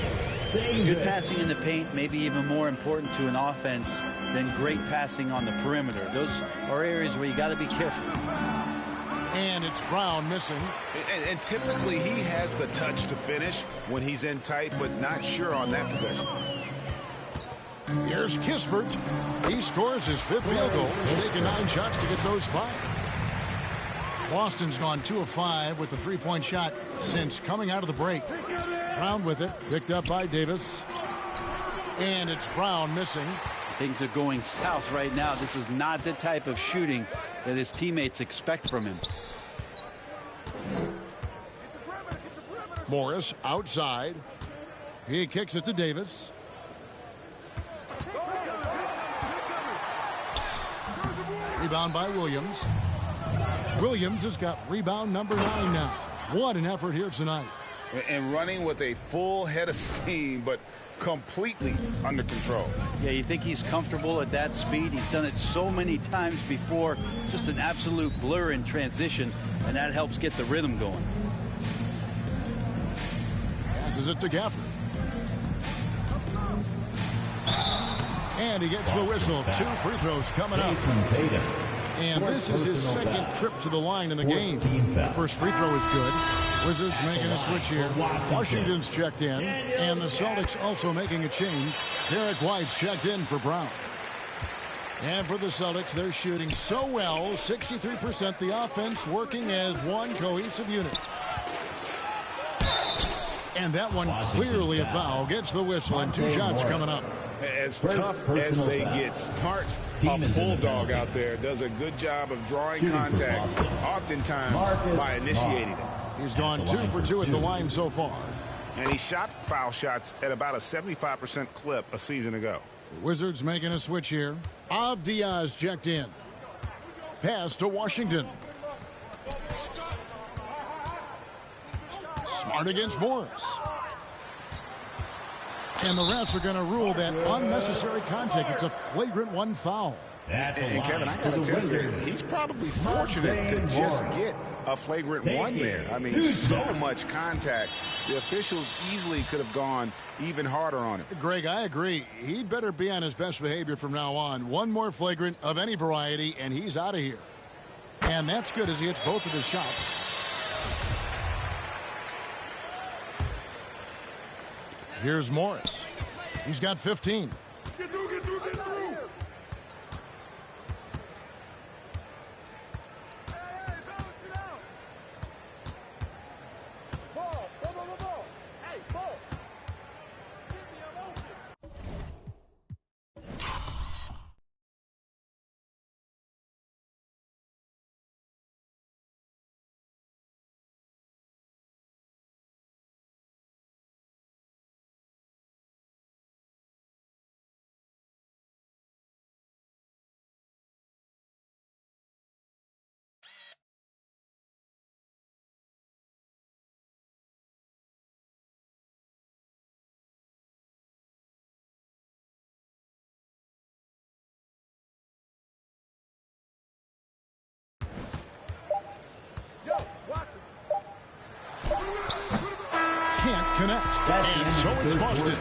Good passing in the paint, maybe even more important to an offense than great passing on the perimeter. Those are areas where you got to be careful. And it's Brown missing. And typically he has the touch to finish when he's in tight, but not sure on that possession. Here's Kispert. He scores his 5th field goal. He's taken 9 shots to get those 5. Boston's gone 2 of 5 with the 3-point shot since coming out of the break. Brown with it, picked up by Davis. And it's Brown missing. Things are going south right now. This is not the type of shooting that his teammates expect from him. Morris outside. He kicks it to Davis. Rebound by Williams. Williams has got rebound number 9 now. What an effort here tonight. And running with a full head of steam, but completely under control. Yeah, you think he's comfortable at that speed. He's done it so many times before. Just an absolute blur in transition, and that helps get the rhythm going. Passes it to Gafford. And he gets the whistle. 2 free throws coming up. And this is his 2nd trip to the line in the game. The first free throw is good. Wizards making a switch here. Washington's checked in. And the Celtics also making a change. Derek White's checked in for Brown. And for the Celtics, they're shooting so well. 63%. The offense working as one cohesive unit. And that one clearly a foul. Gets the whistle and 2 shots coming up. As tough as they get, Smart's a bulldog out there. Does a good job of drawing contact, oftentimes by initiating it. He's gone 2 for 2 at the line so far. And he shot foul shots at about a 75% clip a season ago. The Wizards making a switch here. Diaz checked in. Pass to Washington. Smart against Morris. And the refs are going to rule that unnecessary contact. It's a flagrant 1 foul. And Kevin, I got to tell you, he's probably fortunate to just get a flagrant 1 there. I mean, so much contact. The officials easily could have gone even harder on him. Greg, I agree. He'd better be on his best behavior from now on. 1 more flagrant of any variety, and he's out of here. And that's good as he hits both of his shots. Here's Morris. He's got 15. So it's Boston,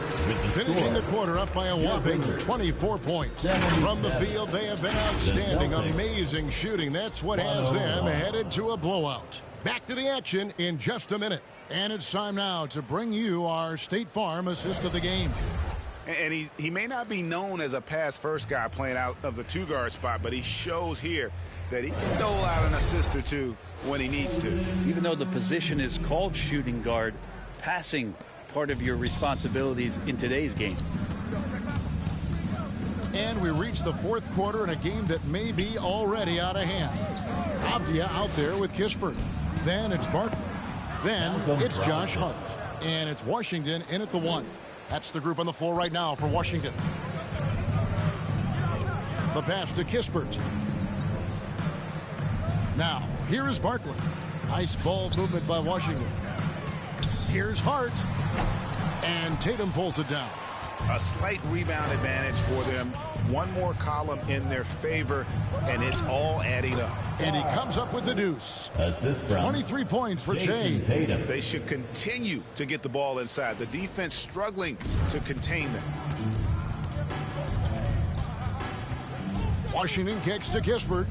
finishing the quarter up by a whopping 24 points. From the field, they have been outstanding. Amazing shooting. That's what has them headed to a blowout. Back to the action in just a minute. And it's time now to bring you our State Farm assist of the game. And he may not be known as a pass-first guy playing out of the two-guard spot, but he shows here that he can dole out an assist or two when he needs to. Even though the position is called shooting guard, passing part of your responsibilities in today's game. And we reach the fourth quarter in a game that may be already out of hand. Avdia out there with Kispert. Then it's Barkley. Then it's Josh Hart. And it's Washington in at the 1. That's the group on the floor right now for Washington. The pass to Kispert. Now, here is Barkley. Nice ball movement by Washington. Here's Hart. And Tatum pulls it down. A slight rebound advantage for them. One more column in their favor, and it's all adding up. And he comes up with the deuce. 23 points for Jay. They should continue to get the ball inside. The defense struggling to contain them. Washington kicks to Kispert.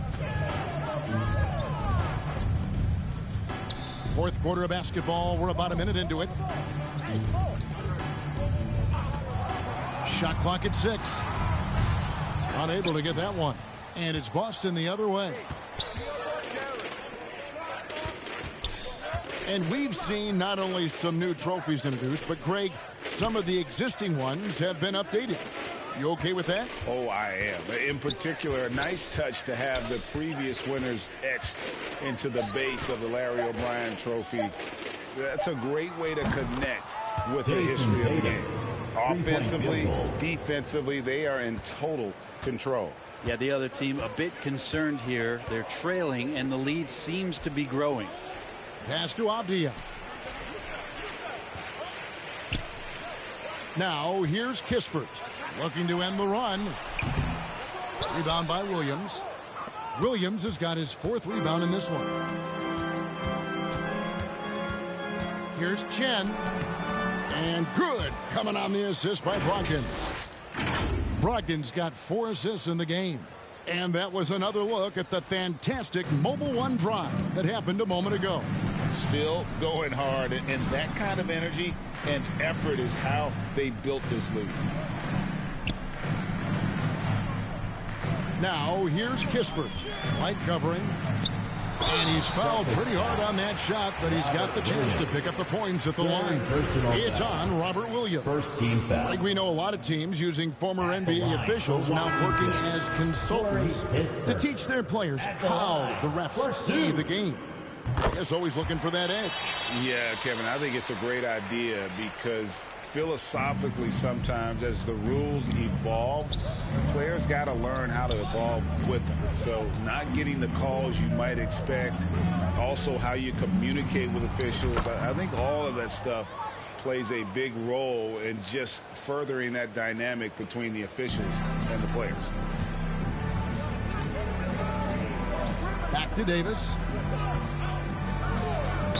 Fourth quarter of basketball. We're about a minute into it. Shot clock at 6. Unable to get that one. And it's Boston the other way. And we've seen not only some new trophies introduced, but Greg, some of the existing ones have been updated. You okay with that? Oh, I am. In particular, a nice touch to have the previous winners etched into the base of the Larry O'Brien trophy. That's a great way to connect with the history of the game. Offensively, defensively, they are in total control. Yeah, the other team a bit concerned here. They're trailing, and the lead seems to be growing. Pass to Avdia. Now, here's Kispert. Looking to end the run. Rebound by Williams. Williams has got his 4th rebound in this one. Here's Chen. And good coming on the assist by Brogdon. Brogdon's got 4 assists in the game. And that was another look at the fantastic Mobile One drive that happened a moment ago. Still going hard, and that kind of energy and effort is how they built this league. Now here's Kispert. Light covering. And he's fouled pretty hard on that shot, but he's got the chance to pick up the points at the line. It's on Robert Williams. First team foul. Like we know a lot of teams using former NBA officials now working as consultants to teach their players how the refs see the game. I guess always looking for that edge. Yeah, Kevin, I think it's a great idea because philosophically sometimes as the rules evolve, players got to learn how to evolve with them. So not getting the calls you might expect, also how you communicate with officials. I think all of that stuff plays a big role in just furthering that dynamic between the officials and the players. Back to Davis.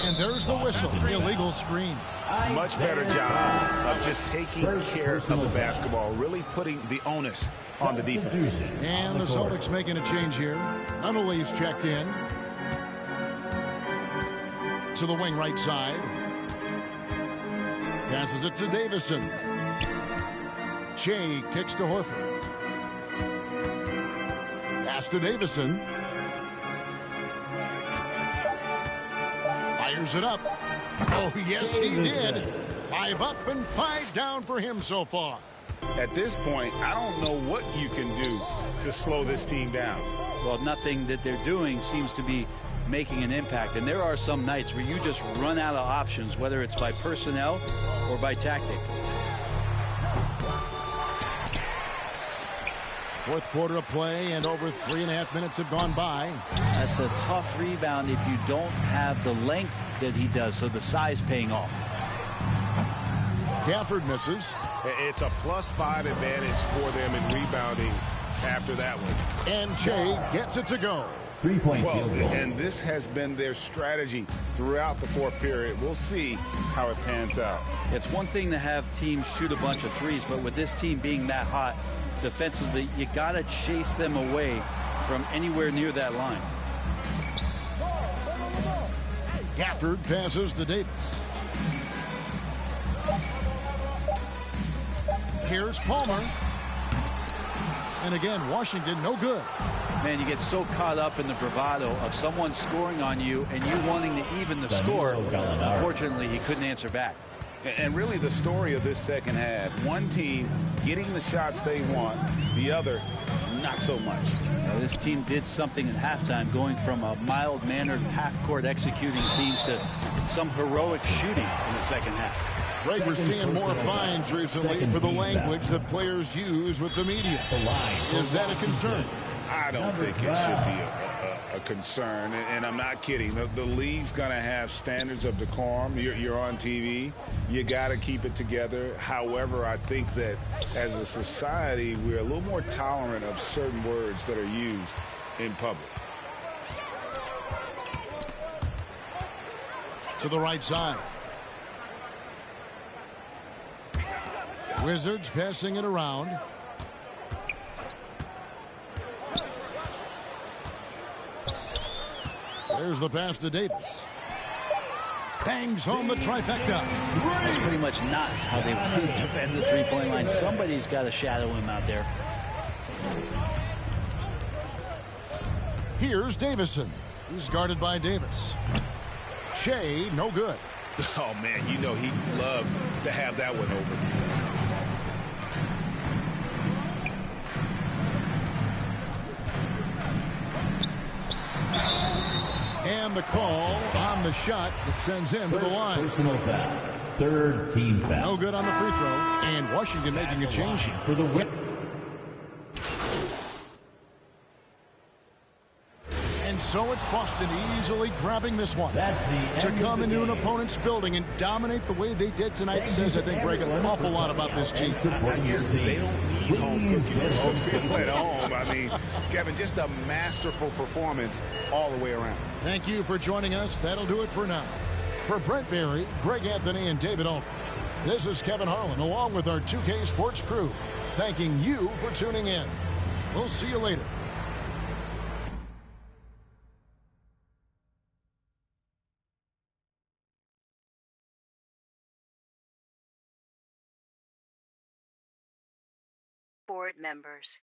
And there's the whistle. Illegal screen. Much better job of just taking care of the basketball, really putting the onus on the defense. And the Celtics making a change here. Unaliv's checked in. To the wing right side. Passes it to Davison. Shea kicks to Horford. Pass to Davison. Fires it up. Oh, yes, he did. 5 up and 5 down for him so far. At this point, I don't know what you can do to slow this team down. Well, nothing that they're doing seems to be making an impact. And there are some nights where you just run out of options, whether it's by personnel or by tactic. Fourth quarter of play, and over 3.5 minutes have gone by. That's a tough rebound if you don't have the length that he does, so the size paying off. Gafford misses. It's a +5 advantage for them in rebounding after that one. And Jay gets it to go. 3-point field goal. And this has been their strategy throughout the fourth period. We'll see how it pans out. It's one thing to have teams shoot a bunch of threes, but with this team being that hot defensively, you got to chase them away from anywhere near that line. Gafford passes to Davis. Here's Palmer. And again, Washington, no good. Man, you get so caught up in the bravado of someone scoring on you and you wanting to even the score. Unfortunately, he couldn't answer back. And really the story of this second half, one team getting the shots they want, the other not so much. This team did something at halftime, going from a mild-mannered half-court executing team to some heroic shooting in the second half. Greg, we're seeing more fines recently for the language that players use with the media. Is that a concern? I don't think it should be a concern, and I'm not kidding. The league's going to have standards of decorum. You're on TV. You got to keep it together. However, I think that as a society, we're a little more tolerant of certain words that are used in public. To the right side. Wizards passing it around. There's the pass to Davis. Bangs home the trifecta. That's pretty much not how they would defend the three-point line. Somebody's got to shadow him out there. Here's Davison. He's guarded by Davis. Shea, no good. Oh, man, you know he'd love to have that one over. And the call on the shot that sends him to the line. Personal foul. Third team foul. No good on the free throw. And Washington making a change here. For the win. And so it's Boston easily grabbing this one. To come into an opponent's building and dominate the way they did tonight says, I think, Greg, an awful lot about this team. I guess they don't need home cooking to feel at home. I mean, Kevin, just a masterful performance all the way around. Thank you for joining us. That'll do it for now. For Brent Barry, Greg Anthony, and David Aldridge, this is Kevin Harlan along with our 2K Sports crew, thanking you for tuning in. We'll see you later. Board members.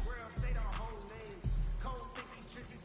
World say the whole name. Cold thinking Drizzy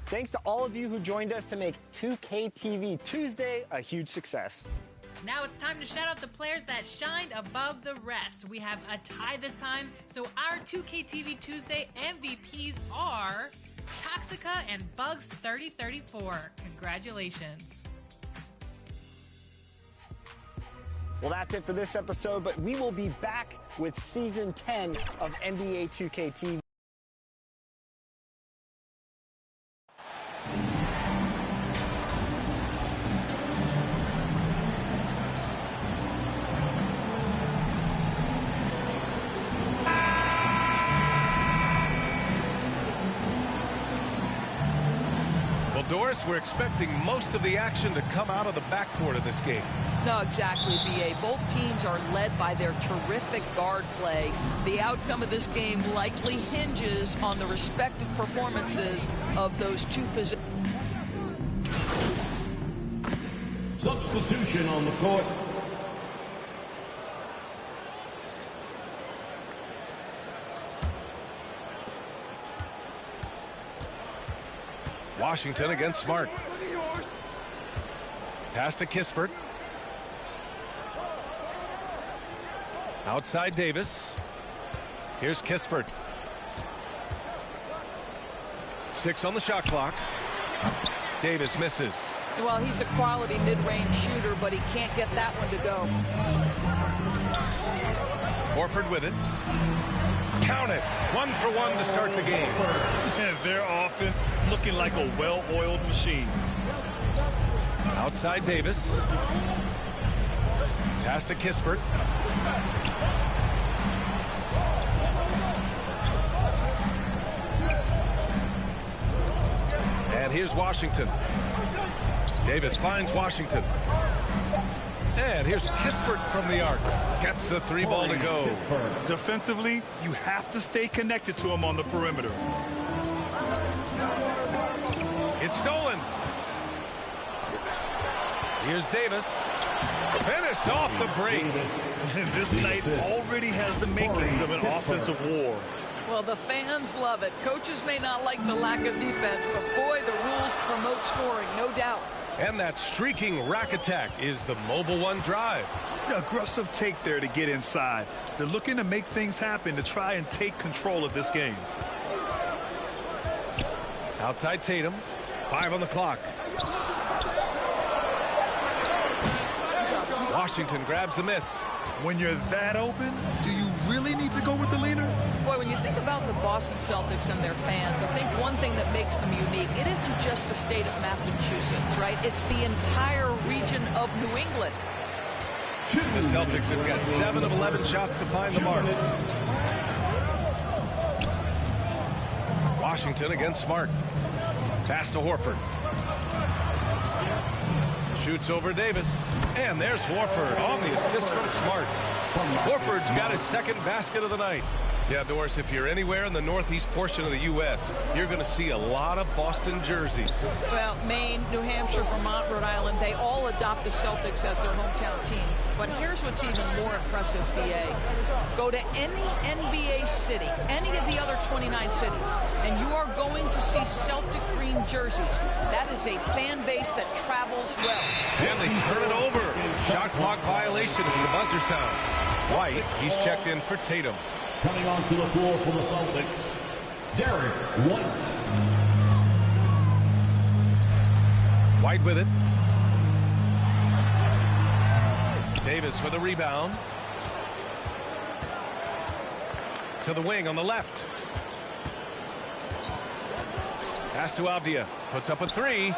Thanks to all of you who joined us to make 2K TV Tuesday a huge success. Now it's time to shout out the players that shined above the rest. We have a tie this time, so our 2K TV Tuesday MVPs are Toxica and Bugs3034. Congratulations. Well, that's it for this episode, but we will be back with Season 10 of NBA 2K TV. Doris, we're expecting most of the action to come out of the backcourt of this game. No, exactly, B.A. Both teams are led by their terrific guard play. The outcome of this game likely hinges on the respective performances of those two positions. Substitution on the court. Washington against Smart. Pass to Kispert. Outside Davis. Here's Kispert. 6 on the shot clock. Davis misses. Well, he's a quality mid-range shooter, but he can't get that one to go. Horford with it. Count it. 1 for 1 to start the game. And their offense looking like a well-oiled machine. Outside Davis. Pass to Kispert. And here's Washington. Davis finds Washington. And here's Kispert from the arc. Gets the 3 ball to go. Defensively, you have to stay connected to him on the perimeter. It's stolen. Here's Davis. Finished off the break. This night already has the makings of an offensive war. Well, the fans love it. Coaches may not like the lack of defense, but boy, the rules promote scoring, no doubt. And that streaking rack attack is the Mobile One drive. The aggressive take there to get inside. They're looking to make things happen to try and take control of this game. Outside Tatum. 5 on the clock. Washington grabs the miss. When you're that open, do you really need to go with the leaner? Boy, when you think about the Boston Celtics and their fans, I think one thing that makes them unique, it isn't just the state of Massachusetts, right? It's the entire region of New England. The Celtics have got 7 of 11 shots to find the mark. Washington against Smart. Pass to Horford. Shoots over Davis. And there's Horford on the assist from Smart. Horford's got his second basket of the night. Yeah, Doris, if you're anywhere in the northeast portion of the U.S., you're going to see a lot of Boston jerseys. Well, Maine, New Hampshire, Vermont, Rhode Island, they all adopt the Celtics as their hometown team. But here's what's even more impressive, B.A. Go to any NBA city, any of the other 29 cities, and you are going to see Celtic green jerseys. That is a fan base that travels well. And they turn it over. Shot clock violation as the buzzer sounds. White, he's checked in for Tatum. Coming onto the floor for the Celtics, Derek White. White with it. Davis with a rebound. To the wing on the left. Pass to Avdia. Puts up a 3.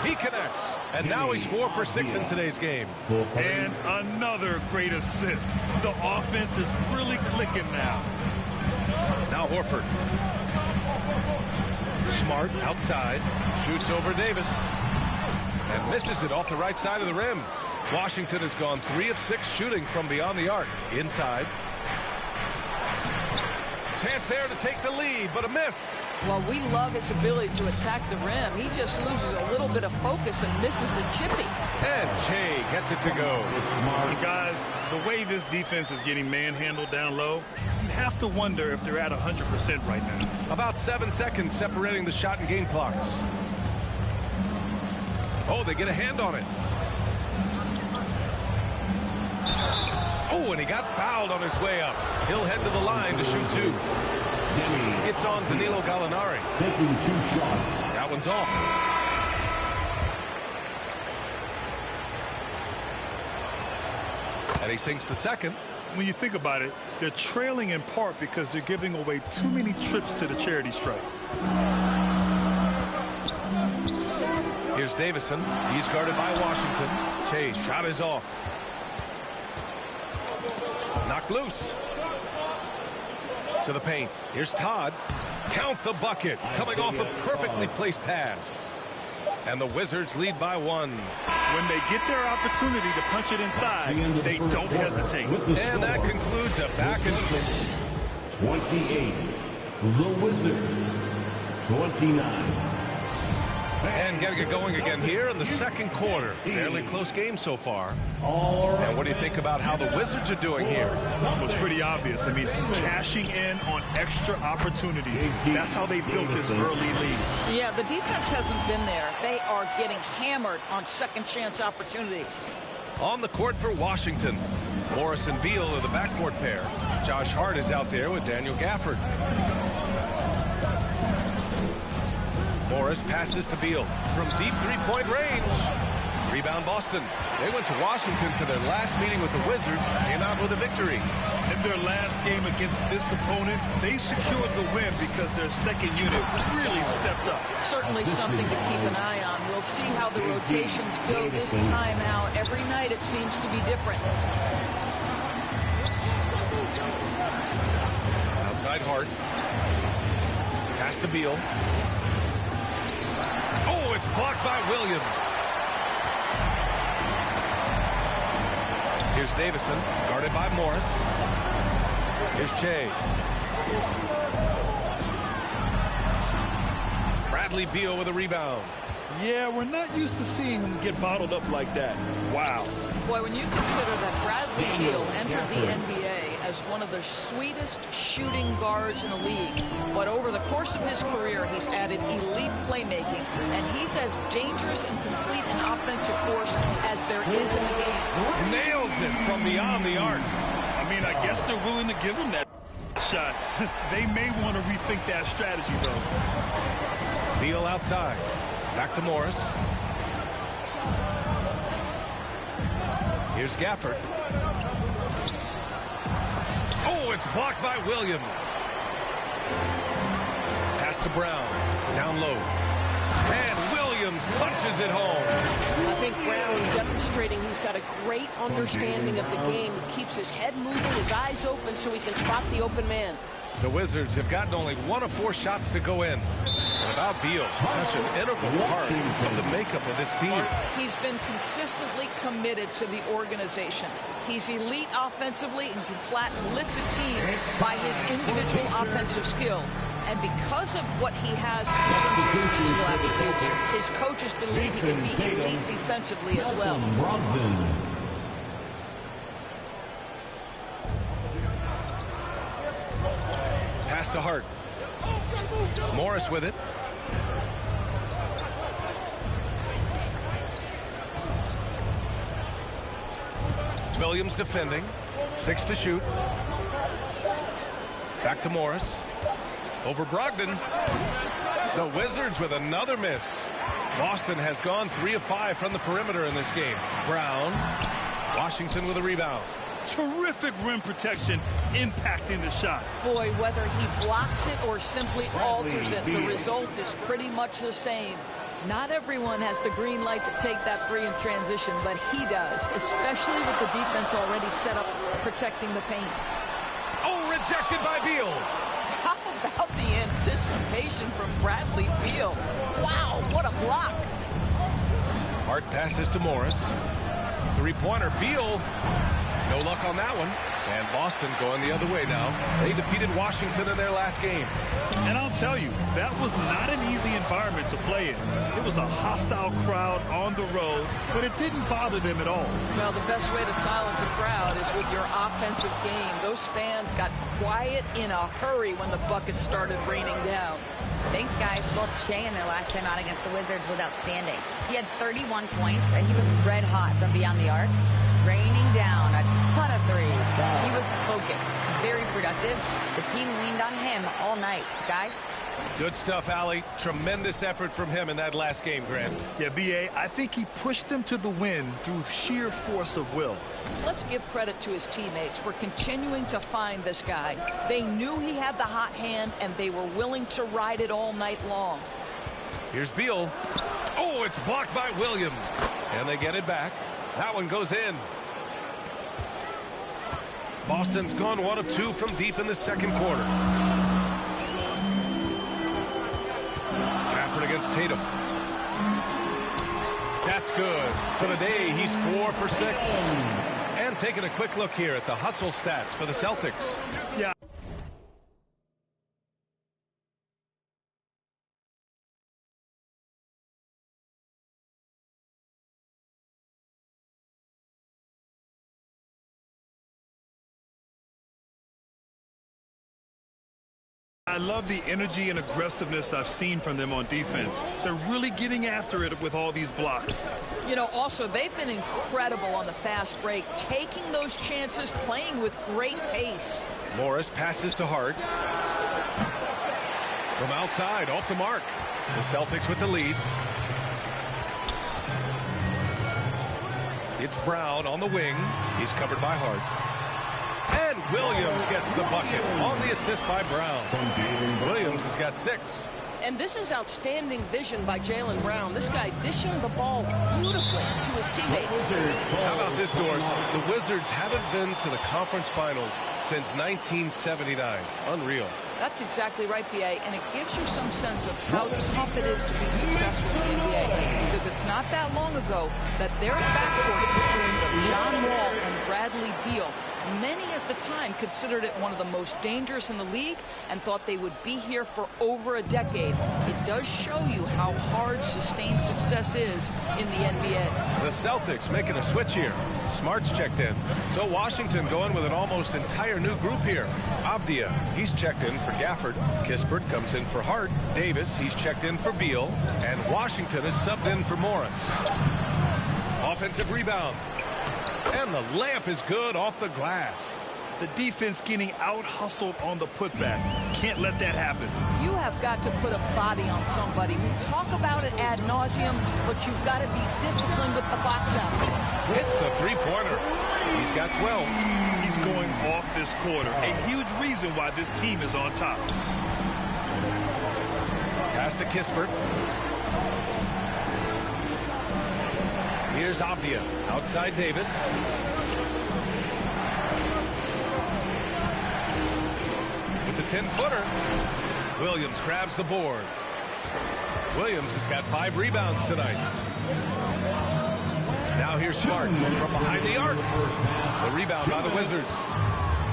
He connects. And now he's 4 for 6 in today's game. And another great assist. The offense is really clicking now. Now Horford. Smart outside. Shoots over Davis. And misses it off the right side of the rim. Washington has gone 3 of 6 shooting from beyond the arc. Inside. Chance there to take the lead, but a miss. Well, we love his ability to attack the rim. He just loses a little bit of focus and misses the chippy. And Che gets it to go. And guys, the way this defense is getting manhandled down low, you have to wonder if they're at 100% right now. About 7 seconds separating the shot and game clocks. Oh, they get a hand on it. Oh, and he got fouled on his way up. He'll head to the line to shoot 2. It's on Danilo Gallinari. Taking 2 shots. That one's off. And he sinks the second. When you think about it, they're trailing in part because they're giving away too many trips to the charity stripe. Here's Davison. He's guarded by Washington. Che, shot is off. Knocked loose. To the paint. Here's Todd. Count the bucket. Coming off a perfectly placed pass. And the Wizards lead by 1. When they get their opportunity to punch it inside, they don't hesitate. And that concludes a back and forth. 28. The Wizards. 29. And getting it going again here in the second quarter. Fairly close game so far. And what do you think about how the Wizards are doing here? Well, it's pretty obvious. I mean, cashing in on extra opportunities. That's how they built this early lead. Yeah, the defense hasn't been there. They are getting hammered on second chance opportunities. On the court for Washington, Morris and Beal are the backcourt pair. Josh Hart is out there with Daniel Gafford. Morris passes to Beal from deep three-point range. Rebound Boston. They went to Washington for their last meeting with the Wizards, came out with a victory. In their last game against this opponent, they secured the win because their second unit really stepped up. Certainly something to keep an eye on. We'll see how the rotations go this time out. Every night it seems to be different. Outside Hart. Pass to Beal. Oh, it's blocked by Williams. Here's Davison, guarded by Morris. Here's Che. Bradley Beal with a rebound. Yeah, we're not used to seeing him get bottled up like that. Wow. Boy, when you consider that Bradley Beal entered the NBA as one of the sweetest shooting guards in the league, but over the course of his career, he's added elite playmaking, and he's as dangerous and complete an offensive force as there is in the game. Nails it from beyond the arc. I mean, I guess they're willing to give him that shot. They may want to rethink that strategy, though. Beal outside. Back to Morris. Here's Gafford. Oh, it's blocked by Williams. Pass to Brown. Down low. And Williams punches it home. I think Brown demonstrating he's got a great understanding of the game. He keeps his head moving, his eyes open so he can spot the open man. The Wizards have gotten only 1 of 4 shots to go in. And about Beal, such an integral part of the makeup of this team. He's been consistently committed to the organization. He's elite offensively and can flatten lift a team by his individual offensive skill. And because of what he has in terms of his physical attributes, his coaches believe he can be elite defensively as well. Pass to Hart. Morris with it. Williams defending. 6 to shoot. Back to Morris. Over Brogdon. The Wizards with another miss. Boston has gone 3 of 5 from the perimeter in this game. Brown. Washington with a rebound. Terrific rim protection impacting the shot. Boy, whether he blocks it or simply alters it, the result is pretty much the same. Not everyone has the green light to take that 3 in transition, but he does, especially with the defense already set up protecting the paint. Oh, rejected by Beal. How about the anticipation from Bradley Beal? Wow, what a block. Hart passes to Morris. 3-pointer. Beal No luck on that one. And Boston going the other way now. They defeated Washington in their last game. And I'll tell you, that was not an easy environment to play in. It was a hostile crowd on the road, but it didn't bother them at all. Well, the best way to silence a crowd is with your offensive game. Those fans got quiet in a hurry when the buckets started raining down. Thanks, guys. Both Shea in their last time out against the Wizards was outstanding. He had 31 points, and he was red hot from beyond the arc, raining down a ton of threes. He was focused, very productive. The team leaned on him all night. Guys? Good stuff, Allie. Tremendous effort from him in that last game, Grant. Yeah, B.A., I think he pushed them to the win through sheer force of will. Let's give credit to his teammates for continuing to find this guy. They knew he had the hot hand, and they were willing to ride it all night long. Here's Beal. Oh, it's blocked by Williams. And they get it back. That one goes in. Boston's gone 1 of 2 from deep in the second quarter. Gafford against Tatum. That's good. For the day, he's 4 for 6. And taking a quick look here at the hustle stats for the Celtics. Yeah. I love the energy and aggressiveness I've seen from them on defense. They're really getting after it with all these blocks. You know, also, they've been incredible on the fast break, taking those chances, playing with great pace. Morris passes to Hart. From outside, off the mark. The Celtics with the lead. It's Brown on the wing. He's covered by Hart. And Williams gets the bucket on the assist by Brown. Williams has got 6. And this is outstanding vision by Jaylen Brown. This guy dishing the ball beautifully to his teammates. How about this, Doris? The Wizards haven't been to the conference finals since 1979. Unreal. That's exactly right, B.A., and it gives you some sense of how tough it is to be successful in the NBA, because it's not that long ago that their backcourt consisted of John Wall and Bradley Beal. Many at the time considered it one of the most dangerous in the league and thought they would be here for over a decade. It does show you how hard sustained success is in the NBA. The Celtics making a switch here. Smart's checked in. So Washington going with an almost entire new group here. Avdia, he's checked in for Gafford. Kispert comes in for Hart. Davis, he's checked in for Beal. And Washington is subbed in for Morris. Offensive rebound. And the layup is good off the glass. The defense getting out-hustled on the putback. Can't let that happen. You have got to put a body on somebody. We talk about it ad nauseum, but you've got to be disciplined with the box outs. Hits a three-pointer. He's got 12. He's going off this quarter. A huge reason why this team is on top. Pass to Kispert. Here's Avdia. Outside Davis. With the 10-footer. Williams grabs the board. Williams has got 5 rebounds tonight. Now here's Smart from behind the arc. The rebound by the Wizards.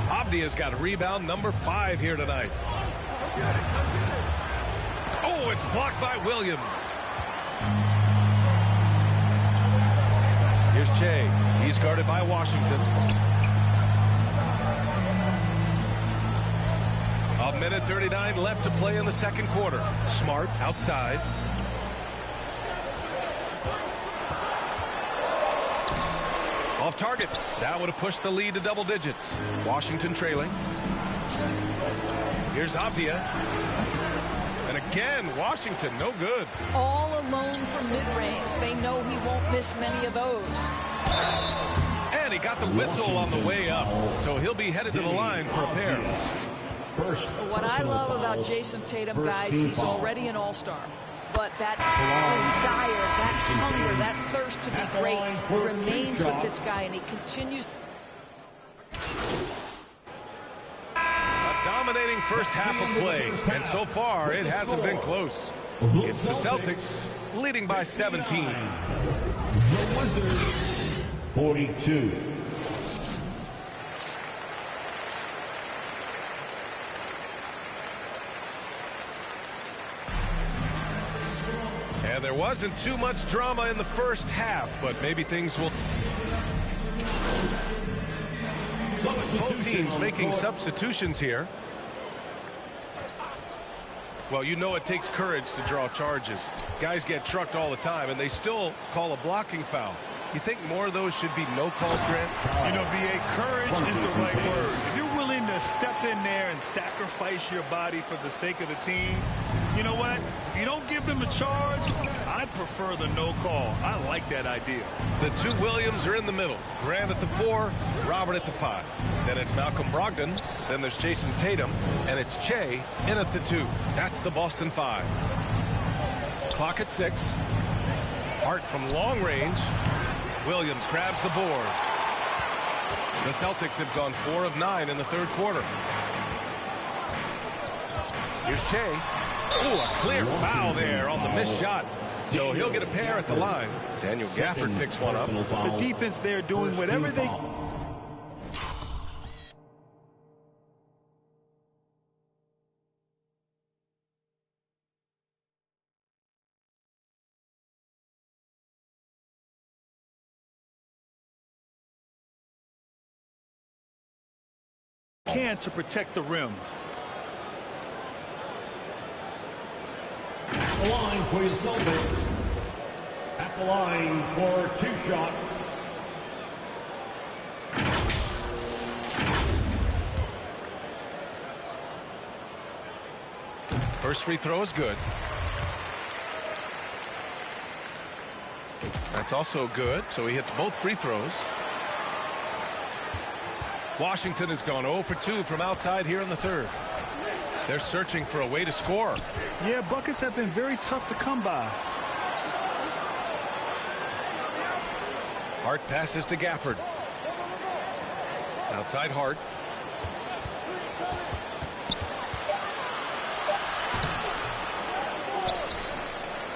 Avdia's got a rebound number 5 here tonight. Oh, it's blocked by Williams. Here's Che. He's guarded by Washington. A minute 39 left to play in the second quarter. Smart outside. Off target. That would have pushed the lead to double digits. Washington trailing. Here's Avdia. And again, Washington, no good. All alone from mid-range. They know he won't miss many of those. And he got the whistle on the way up, so he'll be headed to the line for a pair. What I love about Jason Tatum, guys, he's already an all-star. But that desire, that hunger, that thirst to be great remains with this guy, and he continues. Dominating first half of play, and so far it hasn't been close. It's the Celtics leading by 17. The Wizards 42. And there wasn't too much drama in the first half, but maybe things will... Both teams making substitutions here. Well, you know it takes courage to draw charges. Guys get trucked all the time, and they still call a blocking foul. You think more of those should be no calls, Grant? You know, B.A., courage is the right word. If you're willing to step in there and sacrifice your body for the sake of the team, you know what? If you don't give them a charge, I'd prefer the no call. I like that idea. The two Williams are in the middle. Grant at the 4, Robert at the 5. Then it's Malcolm Brogdon. Then there's Jason Tatum. And it's Che in at the 2. That's the Boston 5. Clock at 6. Hart from long range. Williams grabs the board. The Celtics have gone 4 of 9 in the third quarter. Here's Che. Ooh, a clear foul there on the missed shot. So he'll get a pair at the line. Daniel Gafford picks one up. The defense there doing whatever they... can to protect the rim. At the line for your Celtics. At the line for 2 shots. First free throw is good. That's also good, so he hits both free throws. Washington has gone 0 for 2 from outside here in the third. They're searching for a way to score. Yeah, buckets have been very tough to come by. Hart passes to Gafford. Outside Hart.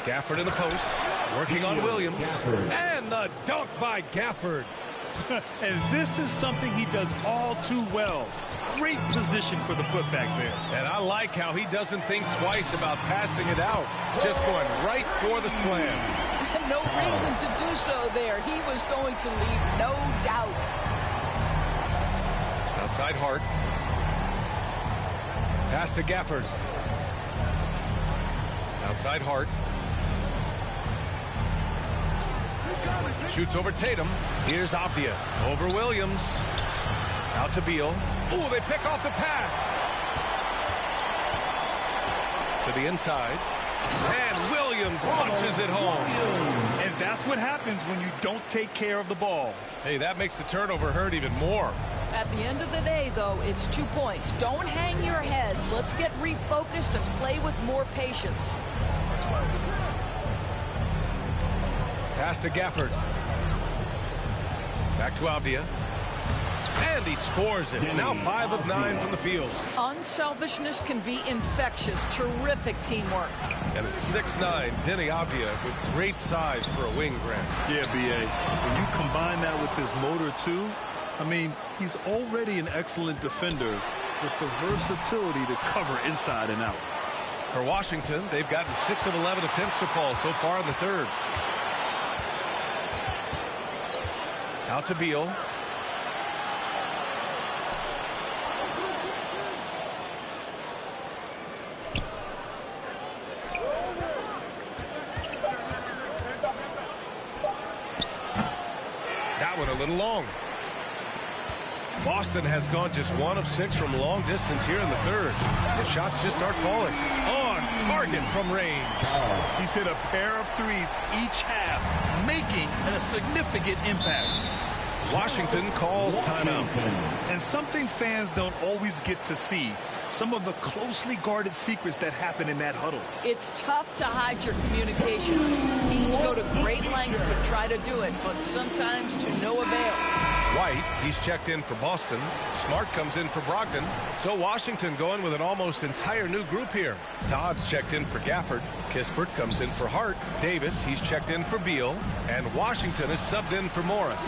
Gafford in the post. Working on Williams. And the dunk by Gafford. And this is something he does all too well. Great position for the putback there. And I like how he doesn't think twice about passing it out. Just going right for the slam. No reason to do so there. He was going to leave no doubt. Outside Hart. Pass to Gafford. Outside Hart. Shoots over Tatum. Here's Avdia. Over Williams. Out to Beal. Ooh, they pick off the pass. To the inside. And Williams punches it home. And that's what happens when you don't take care of the ball. Hey, that makes the turnover hurt even more. At the end of the day, though, it's 2 points. Don't hang your heads. Let's get refocused and play with more patience. Pass to Gafford. Back to Avdia. And he scores it. Now 5 of 9 from the field. Unselfishness can be infectious. Terrific teamwork. And it's 6'9", Deni Avdia with great size for a wing, Grant. Yeah, B.A. When you combine that with his motor, too, I mean, he's already an excellent defender with the versatility to cover inside and out. For Washington, they've gotten 6 of 11 attempts to fall so far in the third. Out to Beal. That one a little long. Boston has gone just 1 of 6 from long distance here in the third. The shots just aren't falling. On target from range. He's hit a pair of threes each half, making a significant impact. Washington calls timeout. And something fans don't always get to see, some of the closely guarded secrets that happen in that huddle. It's tough to hide your communications. Teams go to great lengths to try to do it, but sometimes to no avail. White, he's checked in for Boston. Smart comes in for Brogdon. So Washington going with an almost entire new group here. Todd's checked in for Gafford. Kispert comes in for Hart. Davis, he's checked in for Beal. And Washington is subbed in for Morris.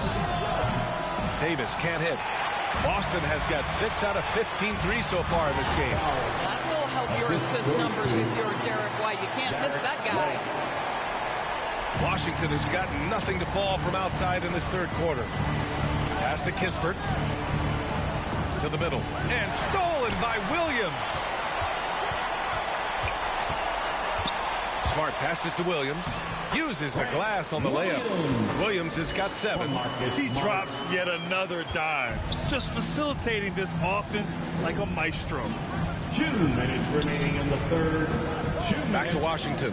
Davis can't hit. Boston has got 6 out of 15 threes so far in this game. That will help your assist numbers if you're Derek White. You can't miss that guy. Washington has got nothing to fall from outside in this third quarter. Pass to Kispert. To the middle. And stolen by Williams. Smart passes to Williams. Uses the glass on the layup. Williams has got 7. He drops yet another dime. Just facilitating this offense like a maestro. 2 minutes remaining in the third. Back to Washington.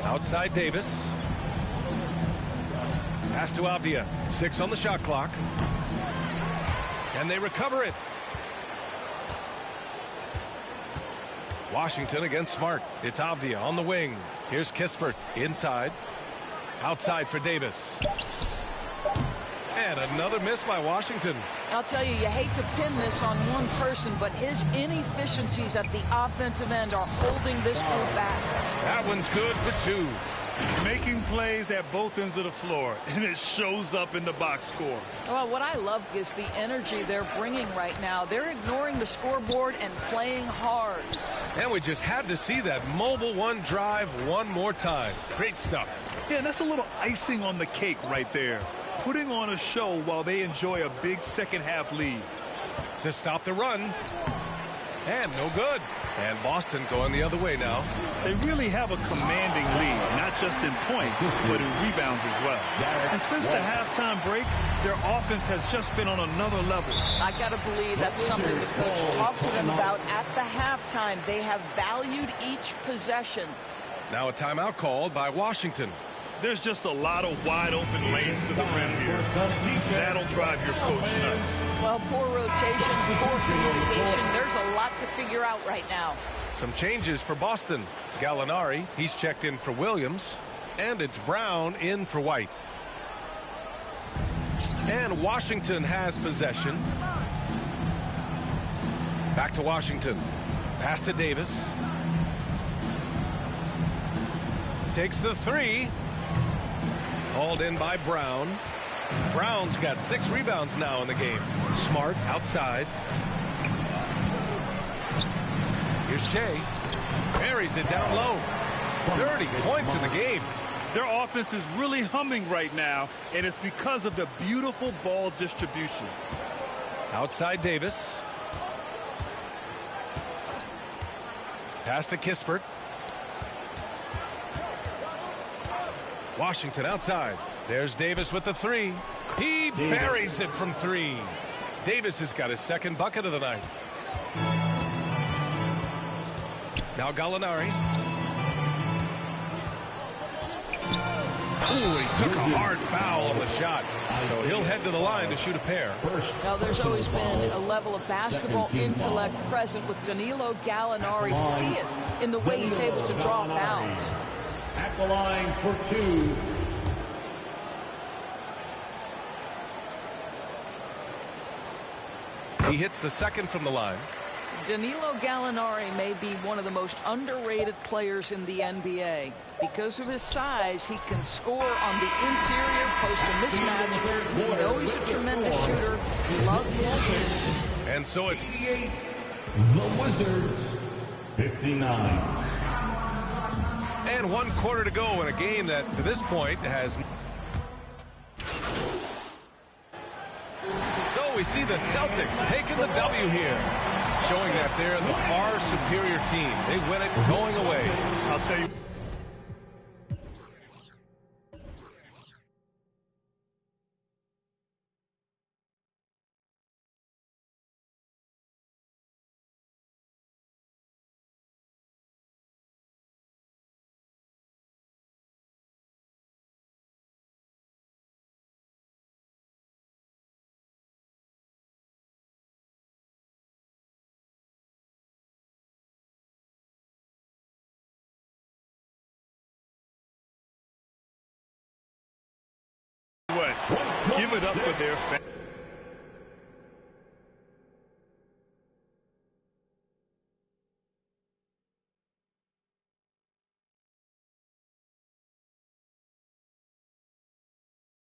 Outside Davis. Pass to Avdia. 6 on the shot clock. And they recover it. Washington against Smart. It's Avdia on the wing. Here's Kispert inside. Outside for Davis. And another miss by Washington. I'll tell you, you hate to pin this on one person, but his inefficiencies at the offensive end are holding this group back. That one's good for 2. Making plays at both ends of the floor, and it shows up in the box score. Well, what I love is the energy they're bringing right now. They're ignoring the scoreboard and playing hard. And we just had to see that mobile one drive one more time. Great stuff. Yeah, and that's a little icing on the cake right there. Putting on a show while they enjoy a big second half lead. To stop the run. And no good. And Boston going the other way now. They really have a commanding lead, not just in points, but in rebounds as well. And since the halftime break, their offense has just been on another level. I got to believe that's something the coach talked to them about at the halftime. They have valued each possession. Now a timeout called by Washington. There's just a lot of wide open lanes to the rim here. That'll drive your coach nuts. Well, poor rotation, poor communication. There's a lot to figure out right now. Some changes for Boston. Gallinari, he's checked in for Williams. And it's Brown in for White. And Washington has possession. Back to Washington. Pass to Davis. Takes the 3. Hauled in by Brown. Brown's got 6 rebounds now in the game. Smart outside. Here's Jay. Buries it down low. 30 points in the game. Their offense is really humming right now, and it's because of the beautiful ball distribution. Outside Davis. Pass to Kispert. Washington outside. There's Davis with the 3. He buries it from 3. Davis has got his second bucket of the night. Now Gallinari. Ooh, he took a hard foul on the shot. So he'll head to the line to shoot a pair. Now, there's always been a level of basketball intellect present with Danilo Gallinari. See it in the way he's able to draw fouls. At the line for 2. He hits the second from the line. Danilo Gallinari may be one of the most underrated players in the NBA. Because of his size, he can score on the interior, post a mismatch. We know he's a tremendous shooter. He loves his game. And so it's the Wizards 59. And 1 quarter to go in a game that to this point has. So we see the Celtics taking the W here, showing that they're the far superior team. They win it going away. I'll tell you. What? Give it up for their fans.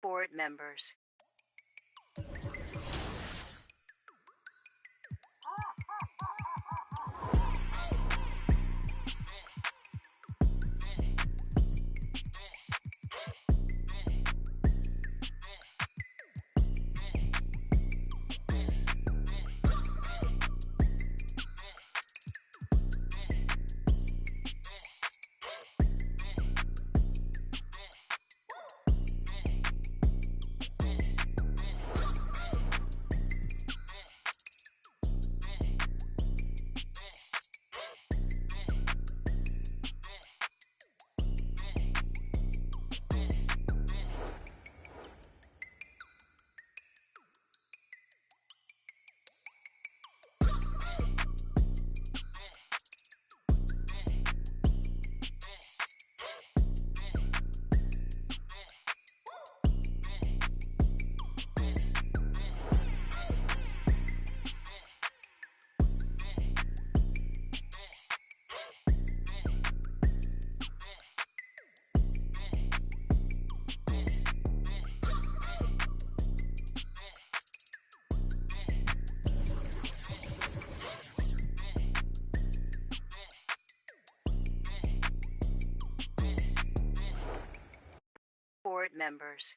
Board members. board members.